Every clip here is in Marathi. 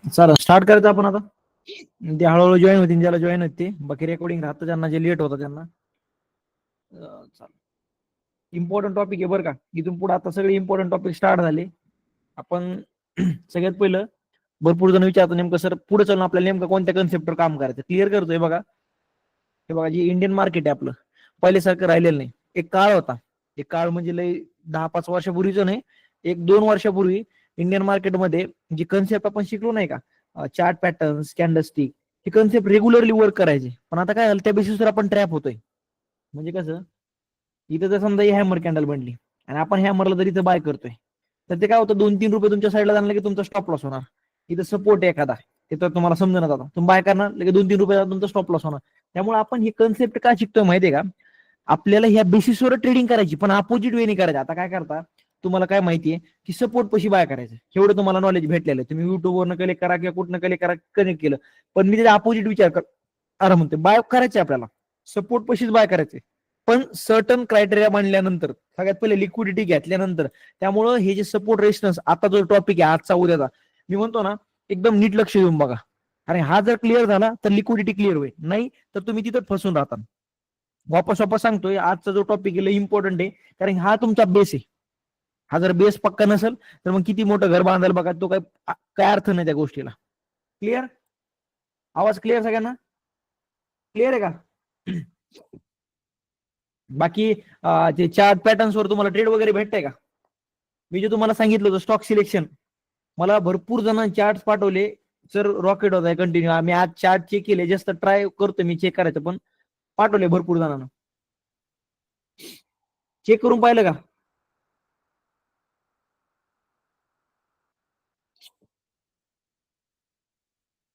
चला स्टार्ट करायचं आपण आता. ते हळूहळू जॉईन होतील, ज्याला जॉईन होते बाकी रेकॉर्डिंग राहतं त्यांना, जे लेट होतं त्यांना. इम्पॉर्टंट टॉपिक आहे बरं का, इथून पुढे आता सगळे इम्पॉर्टंट टॉपिक स्टार्ट झाले. आपण सगळ्यात पहिलं भरपूर जण विचारतो नेमकं सर पुढे चालून आपल्याला नेमकं कोणत्या कन्सेप्टवर काम करायचं, क्लिअर करतोय बघा. हे बघा, जे इंडियन मार्केट आहे आपलं पहिल्यासारखं राहिलेलं नाही. एक काळ होता, एक काळ म्हणजे लय 10-5 वर्षापूर्वीचं नाही, 1-2 वर्षापूर्वी इंडियन मार्केटमध्ये जी कन्सेप्ट आपण शिकलो नाही का, चार्ट पॅटर्न, कॅन्डलस्टिक, ही कन्सेप्ट रेग्युलरली वर्क करायचे. पण आता काय झालं, त्या बेसिसवर आपण ट्रॅप होतोय. म्हणजे कसं, इथं जर समजा ही हॅमर कॅन्डल बनली आणि आपण हॅमरला जर इथं बाय करतोय, तर ते काय होतं, 2-3 रुपये तुमच्या साईडला जाणलं की तुमचा स्टॉप लॉस होणार. इथं सपोर्ट आहे एखादा, ते तर तुम्हाला समजणार आता, तुम्ही बाय करणार लगेच 2-3 रुपये तुमचा स्टॉप लॉस होणार. त्यामुळे आपण ही कन्सेप्ट का शिकतोय माहितीये का, आपल्याला ह्या बेसिसवर ट्रेडिंग करायची, पण अपोजिट वे नाही करायचं. आता काय करता, तुम्हाला काय माहितीये की सपोर्ट पशी बाय करायचं, एवढं तुम्हाला नॉलेज भेटलेलं आहे, तुम्ही युट्यूबवरनं कलेक्ट करा किंवा कुठनं कनेक्ट केलं. पण मी त्याचा अपोजिट विचार अरे म्हणते, बाय करायचे आपल्याला, सपोर्ट पशीच बाय करायचे, पण सर्टन क्रायटेरिया मांडल्यानंतर, सगळ्यात पहिले लिक्विडिटी घेतल्यानंतर. त्यामुळं हे जे सपोर्ट रेजिस्टन्स आता जो टॉपिक आहे आजचा उद्याचा, मी म्हणतो ना, एकदम नीट लक्ष देऊन बघा. आणि हा जर क्लिअर झाला तर लिक्विडिटी क्लिअर होईल, नाही तर तुम्ही तिथं फसून राहता. वापस सांगतोय, आजचा जो टॉपिक आहे इम्पॉर्टंट आहे, कारण हा तुमचा बेस आहे. हा जर बेस पक्का नसेल तर मग किती मोठं घर बांधायला बघा, तो काय अर्थ नाही त्या गोष्टीला. क्लिअर? आवाज क्लिअर सगळ्यांना? क्लिअर आहे का? बाकी ते चार्ट पॅटर्न्स वर तुम्हाला ट्रेड वगैरे भेटतंय का? मी जे तुम्हाला सांगितलं होतं स्टॉक सिलेक्शन, मला भरपूर जण चार्ट पाठवले, सर रॉकेट होत आहे कंटिन्यू. आम्ही आज चार्ट चेक केले, जस्ट ट्राय करतो मी चेक करायचं, पण पाठवले भरपूर जणांना. चेक करून पाहिलं का?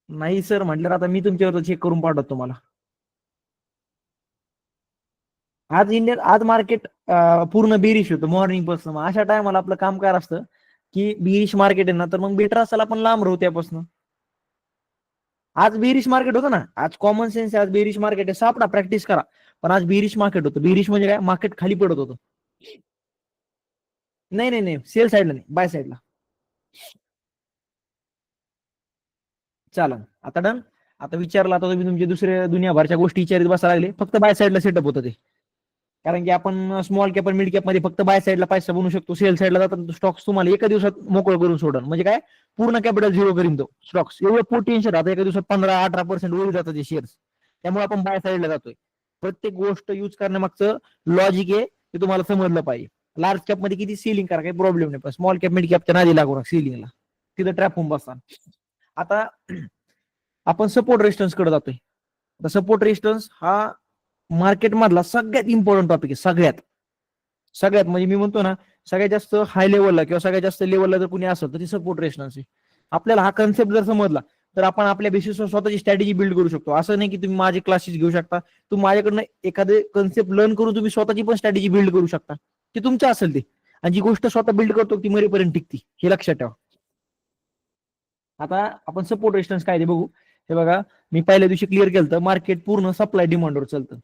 नाही सर म्हटलं, आता मी तुमच्यावर चेक करून पाठवतो तुम्हाला. आज मार्केट पूर्ण बेरिश होतं मॉर्निंग पासून. अशा टायमाला आपलं काम काय असतं की बेरिश मार्केट आहे ना, तर मग बेटर असेल आपण लांब राहू त्यापासून. आज बेरिश मार्केट होतं ना, आज कॉमन सेन्स आहे, आज बेरिश मार्केट आहे, सापडा प्रॅक्टिस करा. पण आज बेरिश मार्केट होतं. बेरिश म्हणजे काय, मार्केट खाली पडत होतं. नाही नाही नाही, सेल साईडला नाही, बाय साईडला. चला आता डन. आता विचारलं, आता तुम्ही तुमचे दुसऱ्या दुनियाभरच्या गोष्टी विचारित बसायला लागले. फक्त बाय साईडला सेटअप होतं ते, कारण की आपण स्मॉल कॅप आणि मिड कॅप मध्ये फक्त बाय साईडला पैसा बनवू शकतो. सेल साईडला जातात स्टॉक्स तुम्हाला एका दिवसात मोकळं करून सोडल. म्हणजे काय, पूर्ण कॅपिटल झिरो करीन तो स्टॉक्स. एवढं पोटेन्शियल राहतं, एका दिवसात 15-18% वर जातात ते शेअर्स. त्यामुळे आपण बाय साईडला जातोय. प्रत्येक गोष्ट युज करण्यामागचं लॉजिक आहे ते तुम्हाला समजलं पाहिजे. लार्ज कॅप मध्ये किती सेलिंग करा, काही प्रॉब्लेम नाही, पण स्मॉल कॅप मिड कॅपच्या नादी लागू नका सेलिंगला, तिथं ट्रॅप होऊन बसता. आता आपण सपोर्ट रेजिस्टन्स कडे जातोय. सपोर्ट रेजिस्टन्स हा मार्केट मधला सगळ्यात इम्पॉर्टंट टॉपिक आहे. सगळ्यात सगळ्यात म्हणजे मी म्हणतो ना, सगळ्यात जास्त हाय लेवलला किंवा सगळ्यात जास्त लेवलला जर कोणी असेल तर ती सपोर्ट रेजिस्टन्स आहे. आपल्याला हा कन्सेप्ट जर समजला तर आपण आपल्या बेसिसवर स्वतःची स्ट्रॅटेजी बिल्ड करू शकतो. असं नाही की तुम्ही माझे क्लासेस घेऊ शकता, तुम्ही माझ्याकडनं एखादे कन्सेप्ट लर्न करून तुम्ही स्वतःची पण स्ट्रॅटेजी बिल्ड करू शकता. ते तुमचं असेल ते, आणि जी गोष्ट स्वतः बिल्ड करतो ती मरेपर्यंत टिकती, हे लक्षात ठेवा. आता आपण सपोर्ट रेजिस्टन्स काय ते बघू. हे बघा, मी पहिल्या दिवशी क्लिअर केलं तर मार्केट पूर्ण सप्लाय डिमांडवर चालतं.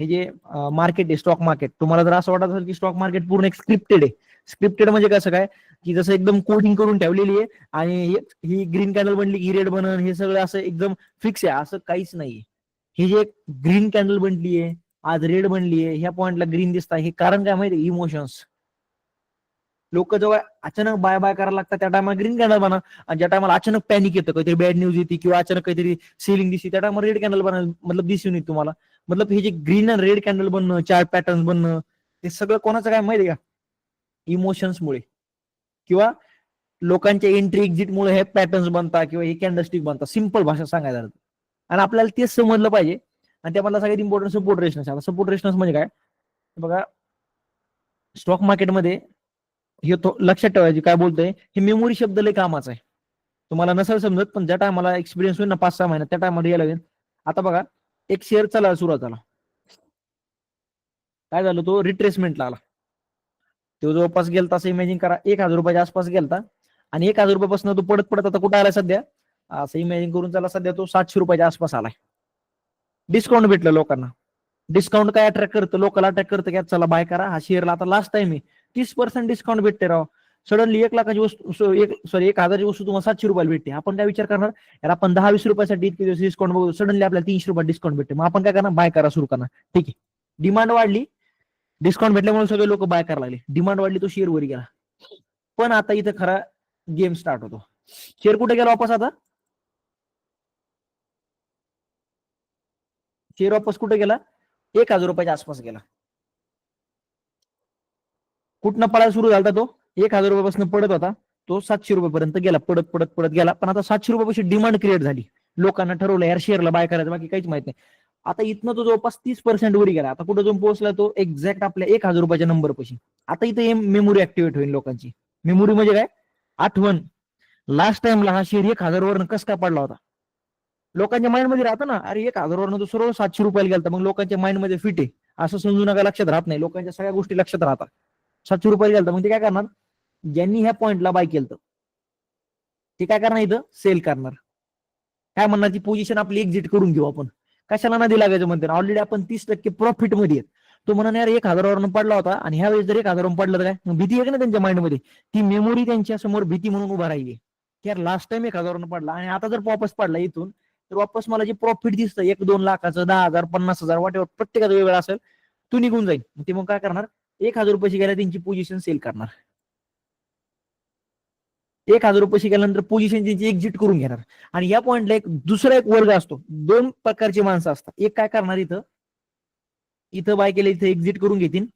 हे जे मार्केट आहे स्टॉक मार्केट, तुम्हाला जर असं वाटत असेल की स्टॉक मार्केट पूर्ण एक स्क्रिप्टेड आहे, स्क्रिप्टेड म्हणजे कसं काय, की जसं एकदम कोडिंग करून ठेवलेली आहे आणि ही ग्रीन कॅन्डल बनली की रेड बनन, हे सगळं असं एकदम फिक्स आहे, असं काहीच नाहीये. ही जे ग्रीन कॅन्डल बनली आहे, आज रेड बनली आहे, ह्या पॉइंटला ग्रीन दिसत आहे, हे कारण काय माहिती, इमोशन्स. लोक जेव्हा अचानक बाय बाय करायला लागतात त्या टायमाला ग्रीन कॅन्डल बना, आणि ज्या टायमाला अचानक पॅनिक येतं, काहीतरी बॅड न्यूज येते किंवा अचानक काहीतरी सेलिंग दिसते, त्या टायमाला रेड कॅन्डल बना, मतलब दिसून येते तुम्हाला. मतलब हे जे ग्रीन आणि रेड कॅन्डल बनणं, चार्ट पॅटर्न बनणं, हे सगळं कोणाचं काय माहिती का, इमोशन्समुळे किंवा लोकांच्या एंट्री एक्झिट मुळे हे पॅटर्न्स बनतात किंवा हे कॅन्डलस्टिक बनतात. सिंपल भाषा सांगायला, आणि आपल्याला तेच समजलं पाहिजे. आणि त्यामधला सगळ्यात important support resistance. Support resistance म्हणजे काय बघा, स्टॉक मार्केटमध्ये हे लक्षात ठेवायचे, काय बोलतोय हे मेमोरी शब्द लय कामाचा आहे. तुम्हाला नसेल समजत, पण ज्या टायमाला एक्सपिरियन्स होईल ना 5-6 महिन्यात, त्या टायमाला यायला लागेल. आता बघा, एक शेअर चला सुरुवात झाला, काय झालं, तो रिट्रेसमेंटला आला. तो जवळपास गेलता, असं इमॅजिन करा 1,000 रुपयाच्या आसपास गेलता, आणि 1,000 रुपयापासून तो पडत पडत आता कुठे आलाय सध्या, असं इमॅजिन करून चला, सध्या तो 700 रुपयाच्या आसपास आलाय. डिस्काउंट भेटलं लोकांना. डिस्काउंट काय अट्रॅक्ट करतं, लोकल अट्रॅक्ट करतं की चला बाय करा हा शेअरला, आता लास्ट टाइम आहे 30% डिस्काउंट भेटते राव. सडनली 1 लाखाची वस्तू, एक 1,000ची वस्तू तुम्हाला 700 रुपयाला भेटते. आपण काय विचार करणार, यार आपण 10-20 रुपयासाठी इतके दिवस डिस्काउंट बघू, सडनली आपल्याला 300 रुपये डिस्काउंट भेटते. मग आपण काय करणार, बाय करा सुरू करणार. ठीक आहे, डिमांड वाढली, डिस्काउंट भेटल्यामुळे सगळे लोक बाय करायला लागले, डिमांड वाढली, तो शेअर वर गेला. पण आता इथं खरा गेम स्टार्ट होतो. शेअर कुठे गेला वापस, आता शेअर वापस कुठे गेला, 1,000 रुपयाच्या आसपास गेला. कुठनं पडायला सुरू झाला तो, 1,000 रुपयापासून पडत होता, तो 700 रुपयापर्यंत गेला, पडत पडत पडत गेला. पण आता 700 रुपयापासून डिमांड क्रिएट झाली, लोकांना ठरवलं यार शेअरला बाय करायचं, बाकी काहीच माहित नाही. आता इथनं तो जवळपास 30% वर गेला. आता कुठं जाऊन पोहोचला तो, एक्झॅक्ट आपल्या 1,000 रुपयाच्या नंबर पाशी. आता इथे मेमोरी ऍक्टिव्हेट होईल लोकांची. मेमोरी म्हणजे काय, आठवण, लास्ट टाइमला हा शेअर 1,000 वरनं कस काय पडला होता. लोकांच्या माइंड मध्ये राहतं ना, अरे 1,000 वरनं तो सर्व 700 रुपयाला गेला, मग लोकांच्या माइंड मध्ये फिट आहे असं समजू नका, लक्षात राहत नाही. लोकांच्या सगळ्या गोष्टी लक्षात राहतात. 700 रुपयाला गेला, मग ते काय करणार, ज्यांनी ह्या पॉइंटला बाय केलं ते काय करणार, इथं सेल करणार. काय म्हणणार, ती पोझिशन आपली एक्झिट करून घेऊ आपण, कशाला नदी लागायचं म्हणते. ऑलरेडी आपण 30% प्रॉफिट मध्ये आहेत. तो म्हणा यार 1,000 वरून पडला होता, आणि ह्या वेळेस जर 1,000 वरून पडलं तर काय, भीती आहे का ना त्यांच्या माइंडमध्ये, ती मेमोरी त्यांच्या समोर भीती म्हणून उभा राहिली. यार लास्ट टाइम 1,000 वरून पडला, आणि आता जर वापस पडला इथून, तर वापस मला जे प्रॉफिट दिसतं 1-2 लाखाचं, 10,000, 50,000, वाटेवर प्रत्येकाचा वेगळा असेल, तो निघून जाईल. ते मग काय करणार, 1,000 रुपयाची गेल्या त्यांची पोझिशन सेल करणार. 1,000 रुपये गेल्यानंतर पोझिशन त्यांची एक्झिट करून घेणार. आणि या पॉइंटला दुसरा एक वर्ग असतो, 2 प्रकारची माणसं असतात. एक काय करणार, इथं इथं बाय केले, इथं एक्झिट करून घेतील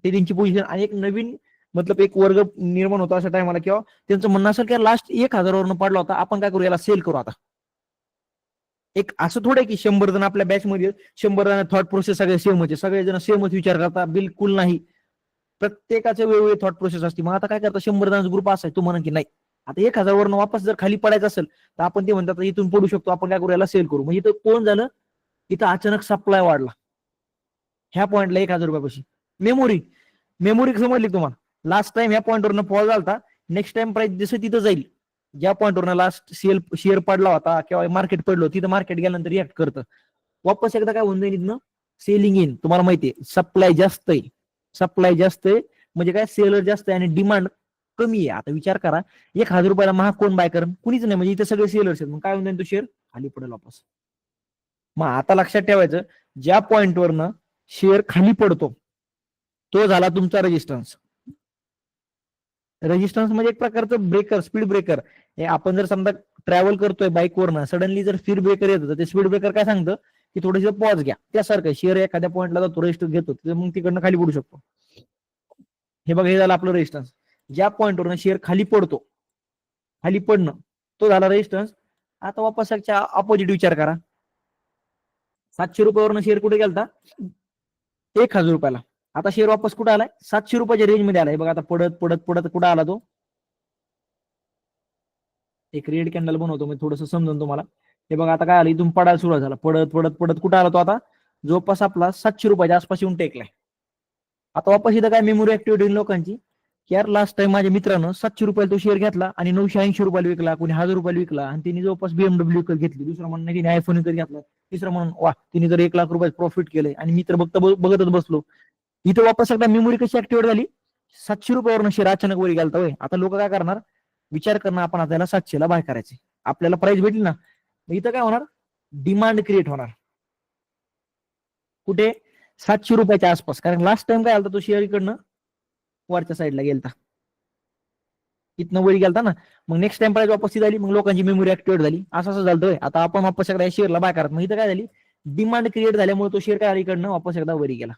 ते त्यांची पोझिशन. आणि एक नवीन मतलब एक वर्ग निर्माण होतो अशा टायमाला, किंवा त्यांचं म्हणणं असेल की लास्ट 1,000 वरून पडला होता, आपण काय करू, याला सेल करू. आता एक असं थोडं की 100 जण आपल्या बॅच मध्ये, 100 जण थॉट प्रोसेस सगळे सेम होते, सगळेजण सेमच विचार करतात, बिलकुल नाही. प्रत्येकाचे वेगवेगळे थॉट प्रोसेस असते. मग आता काय करतात, 100 जणांचा ग्रुप असा आहे, तू म्हणा की नाही आता 1,000 वरून वापस जर खाली पडायचं असेल, तर आपण ते म्हणतात इथून पडू शकतो, आपण काय करू, याला सेल करू. मग इथं कोण झालं, इथं अचानक सप्लाय वाढला ह्या पॉईंटला 1,000 रुपयापाशी. मेमोरी मेमोरी समजली तुम्हाला, लास्ट टाइम ह्या पॉईंटवरनं फॉल झाला, नेक्स्ट टाइम प्राइस जसं तिथं जाईल, ज्या पॉईंटवरनं लास्ट शेअर पडला होता किंवा मार्केट पडलं, तिथं मार्केट गेल्यानंतर रिॲक्ट करतं. वापस एकदा काय होऊन जाईल, इथनं सेलिंग इन. तुम्हाला माहितीये सप्लाय जास्त आहे, सप्लाय जास्त आहे म्हणजे काय, सेलर जास्त आहे आणि डिमांड कमी आहे. आता विचार करा, 1,000 रुपयाला महाग कोण बाय करेल, कुणीच नाही. म्हणजे इथे सगळे सेलर्स आहेत. मग काय होऊन जाईल, तो शेअर खाली पडेल वापस. मग आता लक्षात ठेवायचं, ज्या पॉइंटवरनं शेअर खाली पडतो, तो झाला तुमचा रेजिस्टन्स. रेजिस्टन्स म्हणजे एक प्रकारचं ब्रेकर, स्पीड ब्रेकर. आपण जर समजा ट्रॅव्हल करतोय बाईकवरनं, सडनली जर स्पीड ब्रेकर येतं, तर ते स्पीड ब्रेकर काय सांगतं की थोडंसं पॉज घ्या. त्यासारखं शेअर एखाद्या पॉईंटला जातो, रेस्ट घेतो, मग तिकडनं खाली पडू शकतो. हे बघा, हे झालं आपलं रेजिस्टन्स. ज्या पॉईंटवरनं शेअर खाली पडतो, खाली पडणं, तो झाला रेजिस्टन्स. आता वापस अपोजिट विचार करा, 700 रुपयावरनं शेअर कुठे गेलता, 1,000 रुपयाला. आता शेअर वापस कुठे आलाय, 700 रुपयाच्या रेंज मध्ये आलाय. बघा आता पडत पडत पडत कुठे आला तो, एक रेड कॅन्डल बनवतो मी थोडंसं समजून तुम्हाला. हे बघा आता काय आलं, इथून पडायला सुरुवात झाला, पडत पडत पडत कुठे आला तो, आता जवळपास आपला 700 रुपयाच्या आसपास येऊन टेकलाय. आता वापस इथं काय मेमोरी ऍक्टिव्हिटी होईल लोकांची, की यार लास्ट टाइम माझ्या मित्रानं 700 रुपयाला तो शेअर घेतला आणि 980 रुपयाला विकला, कोणी 1,000 रुपयाला विकला, आणि तिने जवळपास BMW विकत घेतली. दुसरं म्हणून तिने आयफोन विकत घेतला. तिसरं म्हणून वा, तिने जर 1,00,000 रुपये प्रॉफिट केलंय, आणि मी तर बघतच बसलो. इथं वापस एकदा मेमोरी कशी ऍक्टिव्हेट झाली, 700 रुपयावरून शेअर अचानक वर गेलता. होय, आता लोक काय करणार, विचार करणार आपण आपल्याला 700 ला बाय करायचे, आपल्याला प्राइस भेटली ना, इथं काय होणार, डिमांड क्रिएट होणार. कुठे, 700 रुपयाच्या आसपास. कारण लास्ट टाइम काय आलता, तो शेअर इकडनं वरच्या साईडला गेलता, इथनं वर गेलता ना. मग नेक्स्ट टाइम प्राइस वापस झाली, मग लोकांची मेमोरी ऍक्टिव्हेट झाली, असं झालं. आता आपण वापस एकदा शेअरला बाय करत, मग इथं काय झाली, डिमांड क्रिएट झाल्यामुळे तो शेअर काय इकडनं वापस एकदा वरी गेला,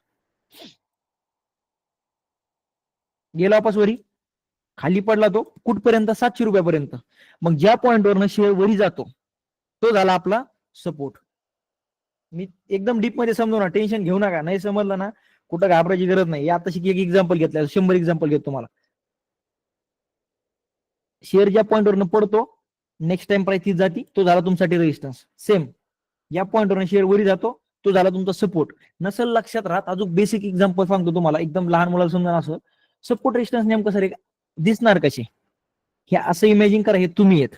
वापस वरी. खाली पडला तो कुठपर्यंत, 700 रुपयापर्यंत. मग ज्या पॉईंटवरनं शेअर वरी जातो, तो झाला आपला सपोर्ट. मी एकदम डीप मध्ये समजू, टेन्शन घेऊ नका, नाही समजलं ना कुठं घाबरायची गरज नाही. आता एक एक्झाम्पल घेतलं, 100 एक्झाम्पल घेतो तुम्हाला. शेअर ज्या पॉईंटवरनं पडतो, नेक्स्ट टाइम प्राइस तीच जाती, तो झाला तुमच्यासाठी रेजिस्टन्स. सेम या पॉईंटवरून शेअर वरी जातो, तो झाला तुमचा सपोर्ट. नसल लक्षात राहत, अजून बेसिक एक्झाम्पल सांगतो तुम्हाला, एकदम लहान मुलाला समजा. असं सपोर्ट रेजिस्टन्स नेमकं सर दिसणार कसे, हे असं इमॅजिन करा, हे तुम्ही आहेत,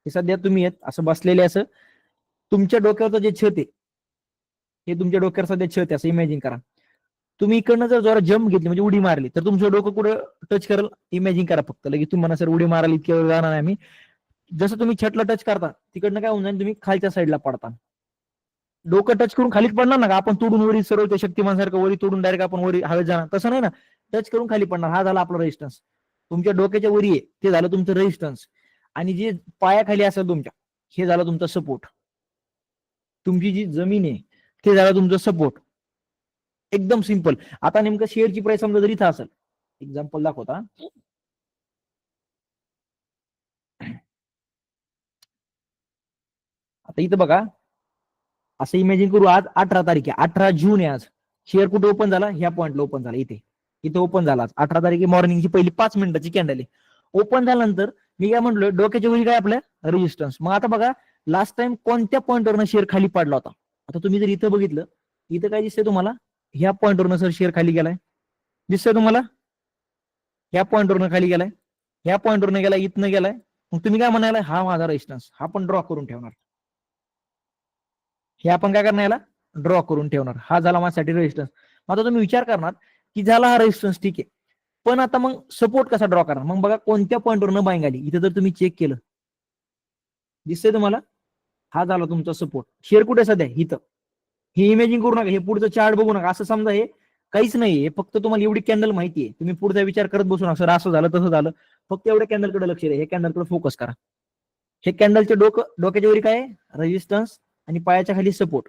हे सध्या तुम्ही आहेत असं बसलेले, असं तुमच्या डोक्यावरचं जे छत आहे, हे तुमच्या डोक्यावर सध्या छत आहे असं इमॅजिन करा. तुम्ही इकडनं जर जोरात जम्प घेतली म्हणजे उडी मारली तर तुमचं डोकं कुठं टच करेल इमॅजिन करा फक्त. लगेच तुम्ही म्हणा सर उडी मारायला इतक्या वेळ जाणार नाही आम्ही. जसं तुम्ही छतला टच करता तिकडनं काय होऊन जाईल, तुम्ही खालच्या साईडला पडता. डोकं टच करून खालीच पडणार ना का आपण तोडून वरी सर्व त्या शक्तिमानसारखं वरी तोडून डायरेक्ट आपण वरी हवेत जाणार, तसं नाही ना. टच करून खाली पडणार. हा झाला आपला रेजिस्टन्स. तुमच्या डोक्याच्या वरी आहे ते झालं तुमचं रेजिस्टन्स. आणि जे पायाखाली असेल तुमच्या हे झालं तुमचं सपोर्ट. तुमची जी जमीन आहे ते झालं तुमचं सपोर्ट. एकदम सिंपल. आता नेमकं शेअरची प्राइस समजा जर इथं असेल, एक्झाम्पल दाखवता. आता इथं बघा, असं इमॅजिन करू आज 18 तारीख आहे, 18 जून आहे आज. शेअर कुठे ओपन झाला, ह्या पॉईंटला ओपन झाला, इथे ओपन झाला. 18 तारीख मॉर्निंगची पहिली 5 मिनिटाची कॅन्डल आहे. ओपन झाल्यानंतर मी काय म्हटलोय, डोक्याच्या वरी काय आपल्या रेजिस्टन्स. मग आता बघा लास्ट टाइम कोणत्या पॉईंटवरनं शेअर खाली पडला होता. आता तुम्ही जर इथं बघितलं, इथं काय दिसतंय तुम्हाला, ह्या पॉईंटवरनं सर शेअर खाली गेलाय, दिसतंय तुम्हाला. ह्या पॉईंटवरनं खाली गेलाय, ह्या पॉईंटवरनं गेलाय, इथनं गेलाय. मग तुम्ही काय म्हणाला, हा माझा रेजिस्टन्स, हा पण ड्रॉ करून ठेवणार. हे आपण काय करणार, याला ड्रॉ करून ठेवणार. हा झाला माझ्यासाठी रेजिस्टन्स. आता तुम्ही विचार करणार की झाला हा रेजिस्टन्स, ठीक आहे, पण आता मग सपोर्ट कसा ड्रॉ करणार. मग बघा कोणत्या पॉईंटवर न बाईंग आली, इथे जर तुम्ही चेक केलं, दिसतंय तुम्हाला, हा झाला तुमचा सपोर्ट. शेअर कुठे सध्या, इथं. हे इमेजिन करू नका, हे पुढचं चार्ट बघू नका, असं समजा हे काहीच नाही. हे फक्त तुम्हाला एवढी कॅन्डल माहिती आहे, तुम्ही पुढचा विचार करत बसू नका सर असं झालं तसं झालं. फक्त एवढ्या कॅन्डलकडे लक्ष द्या, हे कॅन्डलकडे फोकस करा. हे कॅन्डलचे डोक्याच्या वरी काय, रेजिस्टन्स आणि पायाच्या खाली सपोर्ट.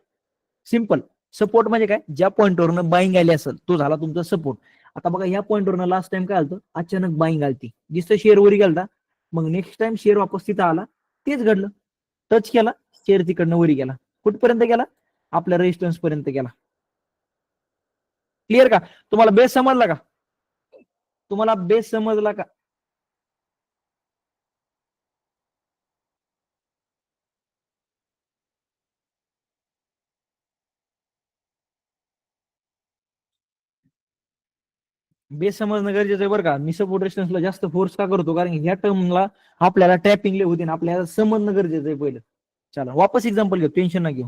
सिंपल. सपोर्ट म्हणजे काय, ज्या पॉईंटवरनं बाईंग आली असेल तो झाला तुमचा सपोर्ट. आता बघा ह्या पॉईंटवरनं लास्ट टाइम काय आलं, अचानक बाईंग आलती, दिसतं शेअर वरी गेलता. मग नेक्स्ट टाइम शेअर वापस तिथं आला, तेच घडलं. टच केला, शेअर तिकडनं वरी गेला, कुठपर्यंत गेला, आपल्या रेजिस्टन्स पर्यंत गेला. क्लिअर का, तुम्हाला बेस समजला का, तुम्हाला बेस समजला का. बेस समजणं गरजेचं आहे बरं का. मी सपोर्ट रेजिस्टन्सला जास्त फोर्स का करतो, कारण ह्या टर्मला आपल्याला टॅपिंग होते ना, आपल्याला समजणं गरजेचं आहे पहिलं. चला वापस एक्झाम्पल घेऊ, टेन्शन ना घेऊ.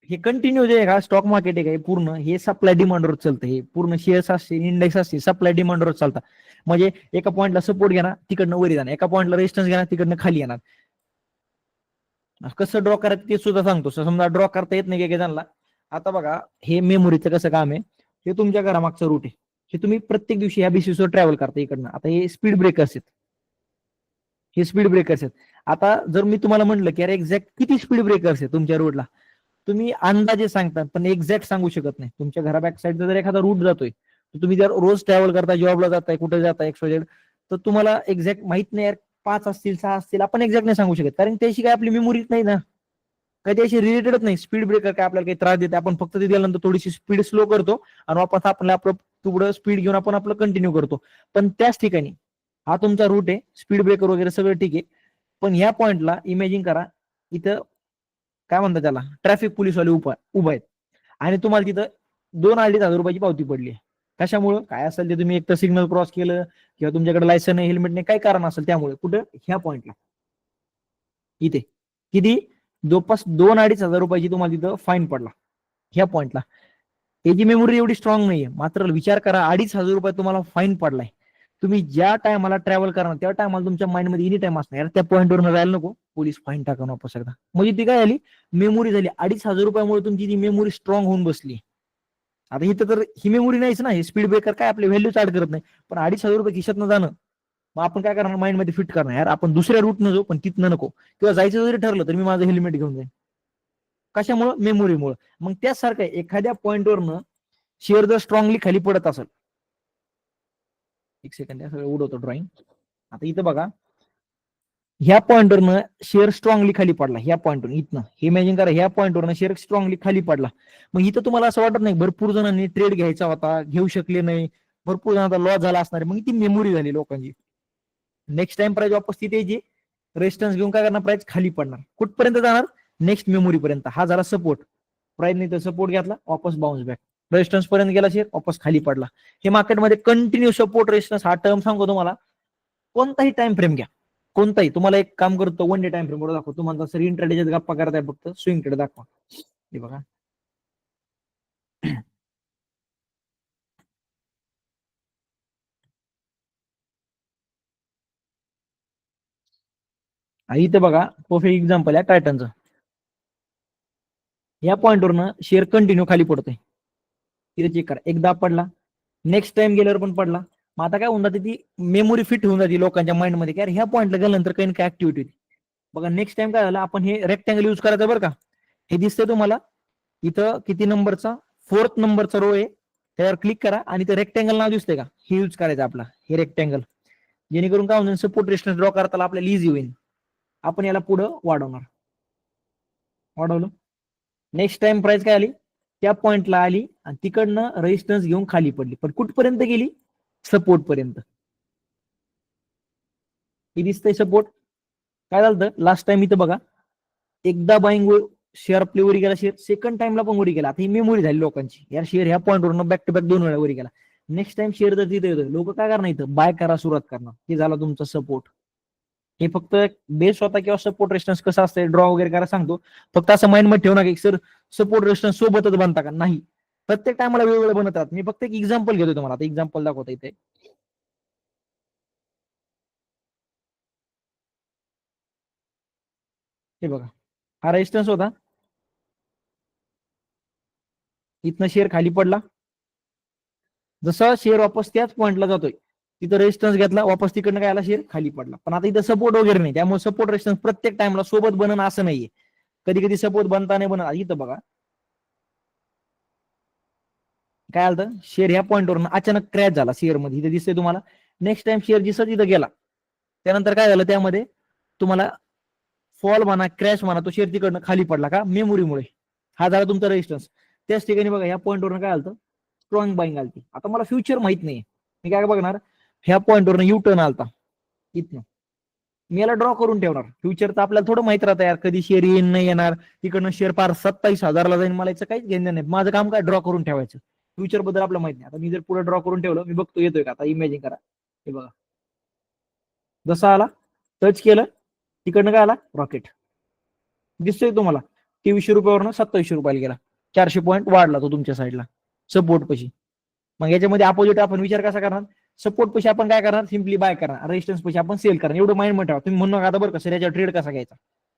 हे कंटिन्यू जे आहे का स्टॉक मार्केट आहे का, पूर्ण हे सप्लाय डिमांडवर चालतं. हे पूर्ण शेअर्स असते, इंडेक्स असते, सप्लाय डिमांडवर चालतात. म्हणजे एका पॉईंटला सपोर्ट घेणार, तिकडनं वरी जाणार, एका पॉईंटला रेजिस्टन्स घेणार, तिकडनं खाली येणार. कसं ड्रॉ करायचं ते सुद्धा सांगतो. समजा ड्रॉ करता येत नाही की जणांना. आता बघा हे मेमोरीचं कसं काम आहे, हे तुमच्या घरामागचं रूट आहे, हे तुम्ही प्रत्येक दिवशी ह्या बेसिसवर ट्रॅव्हल करता इकडनं. आता हे स्पीड ब्रेकर्स आहेत, हे स्पीड ब्रेकर्स आहेत. आता जर मी तुम्हाला म्हटलं की अरे एक्झॅक्ट किती स्पीड ब्रेकर्स आहेत तुमच्या रोडला, तुम्ही अंदाजे सांगता पण एक्झॅक्ट सांगू शकत नाही. तुमच्या घरा बॅक साईडचा जर एखादा रूट जातोय, तर तुम्ही जर रोज ट्रॅव्हल करता, जॉबला जाताय, कुठे जाताय एक्सवायझेड, तर तुम्हाला एक्झॅक्ट माहित नाही यार 5 असतील 6 असतील, आपण एक्झॅक्ट नाही सांगू शकत, कारण त्याशी काय आपली मेमोरीच नाही ना, काही त्याशी रिलेटेडच नाही. स्पीड ब्रेकर काय आपल्याला काही त्रास देते, आपण फक्त तिथे गेल्यानंतर थोडीशी स्पीड स्लो करतो आणि वापस आपण आपलं पुढं स्पीड घेऊन आपण आपलं कंटिन्यू करतो. पण त्याच ठिकाणी हा तुमचा रूट आहे, स्पीड ब्रेकर वगैरे सगळं ठीक आहे, पण ह्या पॉइंटला इमॅजिन करा, इथं काय म्हणतात त्याला, ट्रॅफिक पोलीसवाले उभा आहेत आणि तुम्हाला तिथं 2-2.5 हजार रुपयाची पावती पडली. कशामुळं काय असेल ते, तुम्ही एक तर सिग्नल क्रॉस केलं किंवा तुमच्याकडे लायसन नाही, हेल्मेट नाही, काय कारण असेल त्यामुळे. कुठं, ह्या पॉइंटला इथे किती, जवळपास 2-2.5 हजार रुपयाची तुम्हाला तिथं फाईन पडला ह्या पॉइंटला. याची मेमोरी एवढी स्ट्रॉंग नाहीये, मात्र विचार करा 2.5 हजार रुपये तुम्हाला फाईन पडलाय. तुम्ही ज्या टायमाला ट्रॅव्हल करणार त्या टायमाला तुमच्या माइंडमध्ये एनी टाइम असणार, त्या पॉईंटवर राहायला नको, पोलीस फाईन टाकून वापस एकदा. म्हणजे ती काय झाली, मेमोरी झाली. 2.5 हजार रुपयामुळे तुमची ती मेमोरी स्ट्रॉंग होऊन बसली. आता इथं तर ही मेमोरी नाहीच ना, हे स्पीड ब्रेकर काय आपली व्हॅल्यू ऍड करत नाही, पण 2.5 हजार रुपये खिशातनं जाणं, मग आपण काय करणार, माइंड मध्ये फिट करणार, यार आपण दुसऱ्या रूटनं जाऊ पण तिथनं नको, किंवा जायचं जरी ठरलं तर मी माझं हेल्मेट घेऊन जाईन. कशामुळं, मेमोरीमुळे. मग त्यासारखं एखाद्या पॉईंटवरनं शेअर जर स्ट्रॉंगली खाली पडत असेल, एक सेकंड सगळं उडवतो ड्रॉइंग. आता इथं बघा, ह्या पॉईंटवरनं शेअर स्ट्रॉंगली खाली पडला, ह्या पॉईंटवरून इथनं, हे इमॅजिन करा, ह्या पॉईंटवरनं शेअर स्ट्रॉंगली खाली पडला. मग इथं तुम्हाला असं वाटत नाही भरपूर जणांनी ट्रेड घ्यायचा होता, घेऊ शकले नाही, भरपूर जणांचा लॉस झाला असणार, मग ती मेमोरी झाली लोकांची. नेक्स्ट टाइम प्राइस वापस तिथे यायची, रेजिस्टन्स घेऊन काय करणार, प्राइस खाली पडणार, कुठपर्यंत जाणार, नेक्स्ट मेमोरी पर्यंत. हा झाला सपोर्ट, प्राइस नाही तर सपोर्ट घेतला, वापस बाउन्स बॅक, रेजिस्टन्स पर्यंत गेला शेअर, वापस खाली पडला. हे मार्केटमध्ये कंटिन्यू सपोर्ट रेजिस्टन्स हा टर्म सांगतो तुम्हाला, कोणताही टाइम फ्रेम घ्या, कोणताही तुम्हाला एक काम करतो, वन डे टाइम फ्रेम वर दाखवतो. तुम्हाला सर इंट्राडेच्यात गप्पा करताय फक्त स्विंग ट्रेड दाखवा. हे बघा इथे बघा परफेक्ट एक्झाम्पल आहे टायटनचं. या पॉईंटवरनं शेअर कंटिन्यू खाली पडतोय. तिथे चेक करा, एकदा पडला, नेक्स्ट टाइम गेल्यावर पण पडला. मग आता काय होऊन जाते, ती मेमोरी फिट होऊन जाते लोकांच्या माइंडमध्ये की अरे ह्या पॉईंटला गेल्यानंतर काही काय ऍक्टिव्हिटी होती. बघा नेक्स्ट टाइम काय झालं, आपण हे रेक्टँगल युज करायचं बरं का. हे दिसतंय तुम्हाला इथं किती नंबरचा, 4th नंबरचा रो आहे, त्यावर क्लिक करा आणि ते रेक्टँगल नाव दिसतंय का, हे यूज करायचं आपला, हे रेक्टँगल. जेणेकरून काय होईल, सपोर्ट रेजिस्टन्स ड्रॉ करताना आपल्याला इझी होईल. आपण याला पुढं वाढवणार, वाढवलं. नेक्स्ट टाइम प्राइस काय आली, त्या पॉइंटला आली आणि तिकडनं रेजिस्टन्स घेऊन खाली पडली, पण कुठपर्यंत गेली, सपोर्ट पर्यंत. हे दिसतंय सपोर्ट. काय झालं लास्ट टाइम इथं बघा, एकदा बाईंग शेअर आपली वरी गेला, शेअर सेकंड टाइमला पण वरी गेला. आता ही मेमोरी झाली लोकांची, यार शेअर ह्या पॉईंटवरून बॅक टू बॅक 2 वेळा वरी गेला. नेक्स्ट टाइम शेअर जर तिथे येतो, लोक काय करणार, इथं बाय करा सुरुवात करणार. हे झाला तुमचा सपोर्ट. हे फक्त बेस होता किंवा सपोर्ट रेजिस्टन्स कसं असतं ड्रॉ वगैरे करा सांगतो. फक्त असं माइंड मध्ये ठेवू नका की सर सपोर्ट रेजिस्टन्स सोबतच बनता का, नाही. प्रत्येक टायमाला वेगवेगळे बनत राहतात. मी फक्त एक एक्झाम्पल घेतो तुम्हाला, आता एक्झाम्पल दाखवतो इथे. हे बघा, हा रेजिस्टन्स होता, इथनं शेअर खाली पडला. जसा शेअर वापस त्याच पॉईंटला जातोय, तिथं रेजिस्टन्स घेतला, वापस तिकडनं काय आला, शेअर खाली पडला. पण आता इथं सपोर्ट वगैरे नाही, त्यामुळे सपोर्ट रेजिस्टन्स प्रत्येक टाइमला सोबत बनन असं नाहीये. कधी कधी सपोर्ट बनता नाही बनत. इथं बघा काय आलं, शेअर ह्या पॉईंटवरून अचानक क्रॅश झाला शेअर मध्ये, इथे दिसतंय तुम्हाला. नेक्स्ट टाइम शेअर जसं तिथं गेला, त्यानंतर काय झालं, त्यामध्ये तुम्हाला फॉल म्हणा, क्रॅश म्हणा, तो शेअर तिकडनं खाली पडला का, मेमोरीमुळे. हा झाला तुमचा रेजिस्टन्स. त्याच ठिकाणी बघा ह्या पॉईंटवरून काय आलं, स्ट्रॉंग बाईंग आलती. आता मला फ्युचर माहित नाही, मी काय बघणार, ह्या पॉईंटवरून यू टर्न आलता इथनं, मी याला ड्रॉ करून ठेवणार. फ्युचर तर आपल्याला थोडं माहित राहतं यार, कधी शेअर येईन नाही येणार, तिकडनं शेअर पार 27,000ला जाईल, मला याचं काहीच घेणं नाही. माझं काम काय, ड्रॉ करून ठेवायचं. फ्युचर बद्दल आपल्याला माहित नाही. आता मी जर पुढे ड्रॉ करून ठेवलं, मी बघतो येतोय का, आता इमॅजिन करा. हे बघा जसा आला, टच केलं, तिकडनं काय आला, रॉकेट दिसतोय तुम्हाला. 2300 रुपयावरनं 2700 रुपयाला गेला, 400 पॉईंट वाढला तो तुमच्या साईडला सपोर्ट पशी. मग याच्यामध्ये अपोजिट आपण विचार कसा करणार, सपोर्ट पैसे आपण काय करणार, सिम्पली बाय करणार, रेजिस्टन्स पैसे आपण सेल करणार. एवढं माइंड मध्ये ठेवा. तुम्ही म्हणू नका आता बरं का सर याच्या ट्रेड कसा घ्यायचा,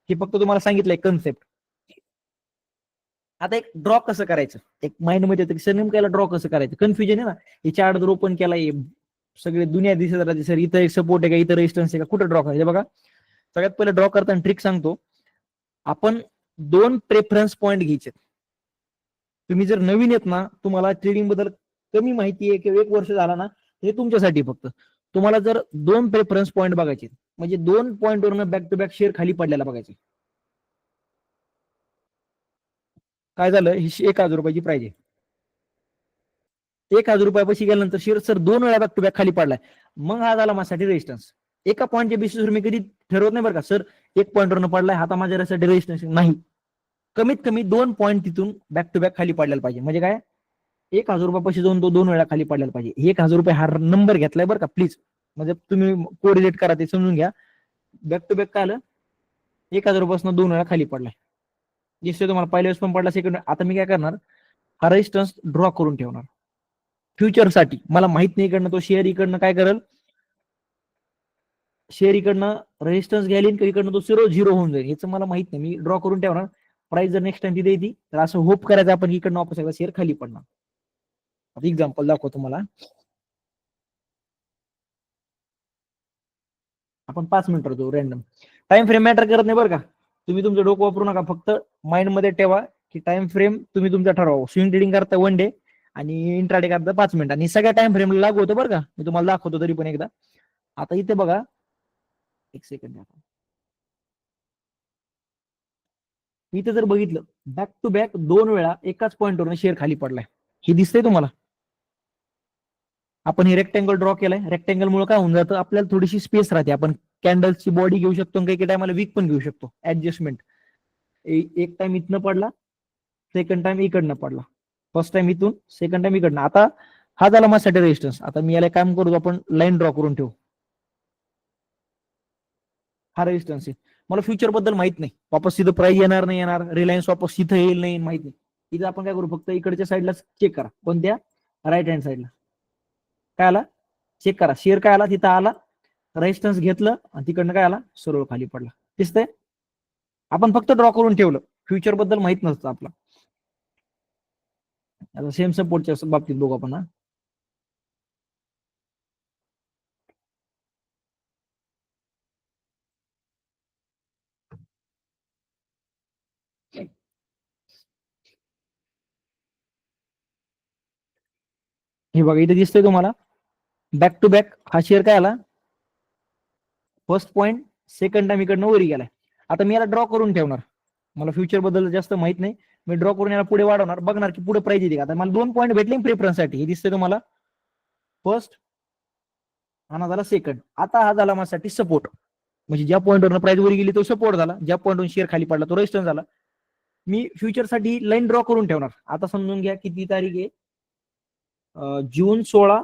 हे फक्त तुम्हाला सांगितलंय कन्सेप्ट. आता एक ड्रॉ कसं करायचं, एक माइंड मध्ये येतं की सर नेमकं ड्रॉ कसं करायचं, कन्फ्युजन आहे ना. हे चार्ट जर ओपन केला, सगळे दुनिया दिसत राहते, सर इथं एक सपोर्ट आहे का, इथं रेजिस्टन्स आहे का, कुठं ड्रॉ करायचं. बघा सगळ्यात पहिले ड्रॉ करताना ट्रिक सांगतो. आपण 2 प्रेफरन्स पॉईंट घ्यायचे. तुम्ही जर नवीन येत ना, तुम्हाला ट्रेडिंग बद्दल कमी माहिती आहे किंवा 1 वर्ष झाला ना, हे तुमच्यासाठी फक्त. तुम्हाला जर 2 प्रेफरन्स पॉईंट बघायचे, म्हणजे 2 पॉईंटवरून बॅक टू बॅक शेअर खाली पडलेला बघायचे. काय झालं, ही 1,000 रुपयाची प्राइस आहे. 1,000 रुपयापाशी गेल्यानंतर शेअर सर 2 वेळा बॅक टू बॅक खाली पडलाय, मग हा झाला माझ्यासाठी रेजिस्टन्स. एका पॉईंटच्या बेसिसवर मी कधी ठरवत नाही बरं का, सर 1 पॉईंटवरून पडलाय आता माझ्यासाठी रेजिस्टन्स नाही. कमीत कमी 2 पॉईंट तिथून बॅक टू बॅक खाली पडलेला पाहिजे. म्हणजे काय, 1,000 रुपयापाशी जाऊन तो 2 वेळा खाली पडलेला पाहिजे. 1,000 रुपये हा नंबर घेतलाय बरं का प्लीज, म्हणजे तुम्ही कोरिलेट करा, ते समजून घ्या. बॅक टू बॅक काय आलं, 1,000 रुपयापासून 2 वेळा खाली पडलाय. दिसतोय तुम्हाला, पहिल्या वेळेस पण पडला, सेकंड. आता मी काय करणार, हा रेजिस्टन्स ड्रॉ करून ठेवणार फ्युचरसाठी. मला माहित नाही इकडनं तो शेअर इकडनं काय करेल, शेअर इकडनं रेजिस्टन्स घ्यायला इकडनं तो 0 होऊन जाईल, याचं मला माहित नाही. मी ड्रॉ करून ठेवणार. प्राइस जर नेक्स्ट टाइम तिथे येते तर असं होप करायचं आपण इकडनं वापस एकदा शेअर खाली पडणार. आता एक्झाम्पल दाखवतो तुम्हाला. आपण 5 मिनिट देऊ रॅन्डम. टाइम फ्रेम मॅटर करत नाही बरं का, तुम्ही तुमचं डोकं वापरू नका. फक्त माइंड मध्ये ठेवा की टाइम फ्रेम तुम्ही तुमचा ठरवा. स्विंग ट्रेडिंग करता 1 डे आणि इंट्राडे करता 5 मिनिट, आणि सगळ्या टाइम फ्रेमला लागू होतं बरं का. मी तुम्हाला दाखवतो तरी पण एकदा. आता इथे बघा, एक सेकंड, इथे जर बघितलं, बॅक टू बॅक 2 वेळा एकाच पॉईंटवरून शेअर खाली पडलाय, हे दिसतंय तुम्हाला. आपण हे रेक्टँगल ड्रॉ केलाय, रेक्टँगल मुळे काय होऊन जातं, आपल्याला थोडीशी स्पेस राहते. आपण कॅन्डल्सची बॉडी घेऊ शकतो, काही टायमाला वीक पण घेऊ शकतो, ऍडजस्टमेंट. एक टाइम इथनं पडला, सेकंड टाइम इकडनं पडला, फर्स्ट टाइम इथून, सेकंड टाइम इकडनं. आता हा झाला माझ्यासाठी रेजिस्टन्स. आता मी याला काम करू, आपण लाईन ड्रॉ करून ठेवू. हा रेजिस्टन्स आहे. मला फ्युचर बद्दल माहित नाही, वापस तिथं प्राइस येणार नाही येणार, रिलायन्स वापस तिथं येईल नाही माहित नाही. इथं आपण काय करू, फक्त इकडच्या साईडला चेक करा, कोणत्या, राईट हँड साईडला काय आला, चेक करा, शेअर काय आला, तिथं आला, रेजिस्टन्स घेतलं आणि तिकडनं काय आला, सरळ खाली पडला. दिसतंय, आपण फक्त ड्रॉ करून ठेवलं, फ्युचर बद्दल माहित नसतं आपलं. आता सेम सपोर्टच्या बाबतीत बघू आपण. हे बघा इथे दिसतंय तुम्हाला, बॅक टू बॅक हा शेअर काय आला, फर्स्ट पॉईंट, सेकंड टाइम इकडनं वरी गेलाय. आता मी याला ड्रॉ करून ठेवणार, मला फ्युचर बद्दल जास्त माहित नाही, मी ड्रॉ करून याला पुढे वाढवणार, बघणार की पुढे प्राइस येते का. आता मला 2 पॉईंट भेटले प्रेफरन्स साठी, हे दिसतंय तुम्हाला, फर्स्ट हा झाला सेकंड. आता हा झाला माझ्यासाठी सपोर्ट, म्हणजे ज्या पॉईंटवर प्राइस वरी गेली तो सपोर्ट झाला, ज्या पॉईंटवरून शेअर खाली पडला तो रेजिस्टन्स झाला. मी फ्युचर साठी लाईन ड्रॉ करून ठेवणार. आता समजून घ्या किती तारीख आहे, जून 16,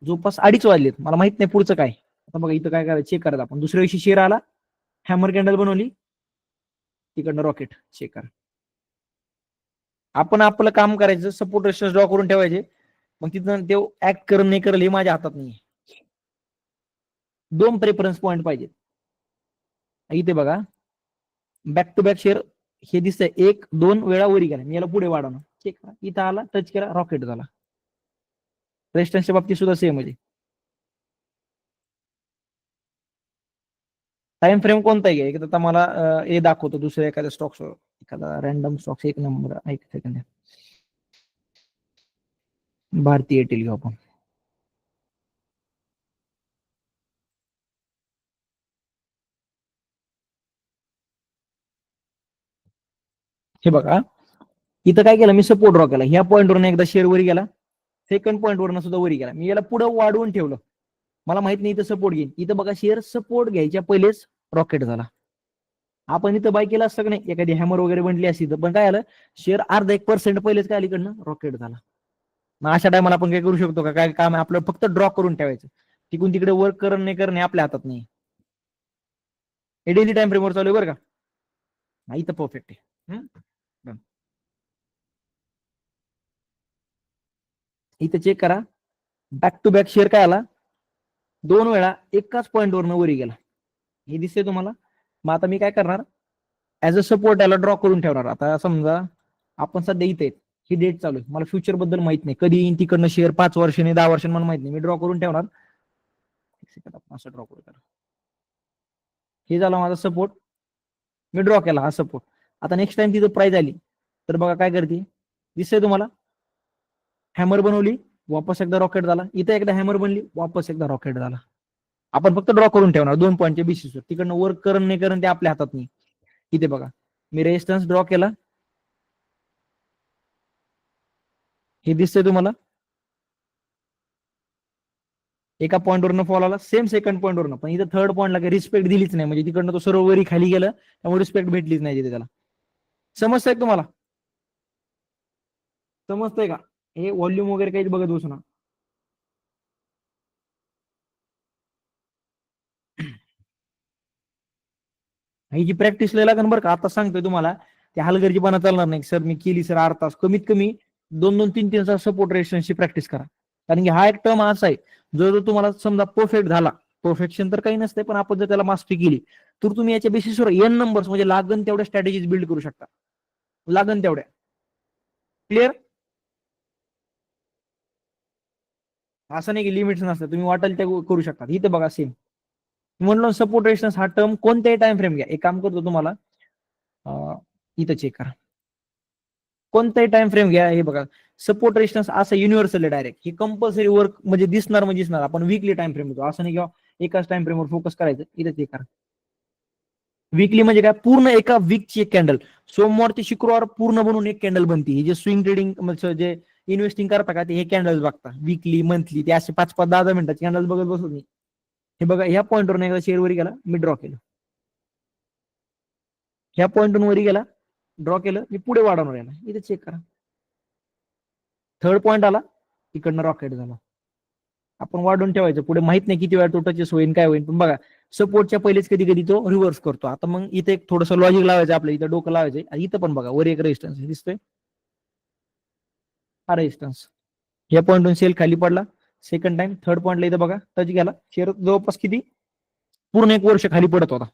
जवळपास 2:30 वाजलेत, मला माहित नाही पुढचं काय. आता बघा इथं काय करायचं, चेक करायचं आपण. दुसऱ्या दिवशी शेअर आला, हॅमर कॅन्डल बनवली, तिकडनं रॉकेट, चेक करा. आपण आपलं काम करायचं, सपोर्ट रेजिस्टन्स ड्रॉ करून ठेवायचे, मग तिथं ते ऍक्ट करेल नाही करेल हे माझ्या हातात नाही. 2 प्रेफरन्स पॉईंट पाहिजेत. इथे बघा बॅक टू बॅक शेअर हे दिसतंय, 1-2 वेळा वरी गेला, मी याला पुढे वाढवणार, चेक करा, इथं आला, टच केला, रॉकेट झाला. रेजिस्टन्सच्या बाबतीत सुद्धा सेम आहे. टाइम फ्रेम कोणता आहे, आता मला हे दाखवतो दुसऱ्या एखाद्या स्टॉक्स, एखादा रॅन्डम स्टॉक्स, एक नंबर, एक सेकंड, भारती एअरटेल घेऊ आपण. हे बघा इथं काय केलं, मी सपोर्ट ड्रॉ केला, ह्या पॉईंटवरून एकदा शेअर वरी गेला, सेकंड पॉईंटवरून सुद्धा वरी गेला, मी याला पुढे वाढवून ठेवलं, मला माहित नाही इथं सपोर्ट घेईन. इथं बघा शेअर सपोर्ट घ्यायच्या पहिलेच रॉकेट झाला. आपण इथं बाय केलं असतं का नाही, एखादी हॅमर वगैरे बनली असती, पण काय आलं, शेअर अर्धा 1% पहिलेच काय अलीकडनं रॉकेट झाला. मग अशा टायमाला आपण काय करू शकतो का, काय काम आहे आपलं, फक्त ड्रॉ करून ठेवायचं, तिकडून तिकडे वर्क करण नाही करणे आपल्या हातात नाही. हे डेली टाइम फ्रेमवर चालू आहे बरं का, इथं परफेक्ट आहे. इथं चेक करा, बॅक टू बॅक शेअर काय आला, 2 वेळा एकाच पॉईंटवरनं वरी गेला, हे दिसते तुम्हाला. मग आता मी काय करणार, ऍज अ सपोर्ट याला ड्रॉ करून ठेवणार. आता समजा आपण सध्या इथे ही डेट चालू आहे, मला फ्युचर बद्दल माहित नाही, कधी येईन तिकडनं शेअर, 5 वर्षांनी 10 वर्षांनी मला माहित नाही, मी ड्रॉ करून ठेवणार. असं ड्रॉ करू, हे झालं माझा सपोर्ट, मी ड्रॉ केला हा सपोर्ट. आता नेक्स्ट टाइम तिथं प्राइस आली तर बघा काय करते, दिसतंय तुम्हाला, हॅमर बनवली, वापस एकदा रॉकेट झाला, इथे एकदा हॅमर बनली, वापस एकदा रॉकेट झाला. आपण फक्त ड्रॉ करून ठेवणार 2 पॉईंटच्या बेसिसवर, तिकडनं वर्क करण नाही करण ते आपल्या हातात नाही. इथे बघा मी रेजिस्टन्स ड्रॉ केला, हे दिसतंय तुम्हाला, एका पॉईंटवरनं फॉल आला, सेम सेकंड पॉईंटवरनं, पण इथं थर्ड पॉईंटला काही रिस्पेक्ट दिलीच नाही, म्हणजे तिकडनं तो सर्व वरी खाली गेलं, त्यामुळे रिस्पेक्ट भेटलीच नाही तिथे त्याला. समजतंय तुम्हाला, समजतंय का, हे व्हॉल्यूम वगैरे काही बघत बसू ना. ही जी प्रॅक्टिस लय लागेल बरं का, आता सांगतोय तुम्हाला, ते हलगर्जीपणा चालणार नाही. सर मी केली सर अर्धा तास, कमीत कमी 2-2, 3-3 तास सपोर्ट रेजिस्टन्सची प्रॅक्टिस करा. कारण की हा एक टर्म असा आहे, जर तुम्हाला समजा परफेक्ट झाला, परफेक्शन तर काही नसते, पण आपण जर त्याला मास्टरी केली तर तुम्ही याच्या बेसिसवर एन नंबर्स, म्हणजे लागन तेवढ्या स्ट्रॅटेजीज बिल्ड करू शकता, लागन तेवढ्या. क्लिअर, असं नाही की लिमिट्स नसतं, तुम्ही वाटेल ते करू शकता. इथे बघा सेम म्हणलं, सपोर्ट रेजिस्टन्स हा टर्म कोणत्याही टाइम फ्रेम घ्या, एक काम करतो तुम्हाला, इथं चेक करा, कोणताही टाइम फ्रेम घ्या, हे बघा सपोर्ट रेजिस्टन्स असं युनिव्हर्सल आहे, डायरेक्ट हे कंपल्सरी वर्क म्हणजे दिसणार म्हणजे दिसणार. आपण वीकली टाइम फ्रेम घेतो, असं नाही किंवा एकाच टाइम फ्रेमवर फोकस करायचं. इथे चेक करा, वीकली म्हणजे काय, पूर्ण एका वीकची एक कॅन्डल, सोमवार ते शुक्रवार पूर्ण बनवून एक कॅन्डल बनती. ही जे स्विंग ट्रेडिंग जे इन्व्हेस्टिंग करता का, ते हे कॅन्डल्स बघता, वीकली मंथली, ते असे 5-5, 10-10 मिनिटाचे कॅन्डल्स बघत बसत नाही. हे बघा ह्या पॉईंटवर एकदा शेअर वरी गेला, मी ड्रॉ केलं, ह्या पॉईंटवर वरी गेला, ड्रॉ केलं, मी पुढे वाढवणार याला, इथे चेक करा, थर्ड पॉईंट आला, इकडनं रॉकेट झाला. आपण वाढवून ठेवायचं, पुढे माहित नाही किती वेळा तो टचेस होईल काय होईल, पण बघा सपोर्टच्या पहिलेच कधी कधी तो रिव्हर्स करतो. आता मग इथे एक थोडंसं लॉजिक लावायचं आपलं, इथं डोकं लावायचं. आणि इथं पण बघा वर एक रेजिस्टन्स दिसतोय, हा रेजिस्टन्स. या पॉईंटून सेल खाली पडला सेकंड टाइम, थर्ड पॉईंटला इथं बघा टच गेला, शेअर जवळपास किती पूर्ण 1 वर्ष खाली पडत होता.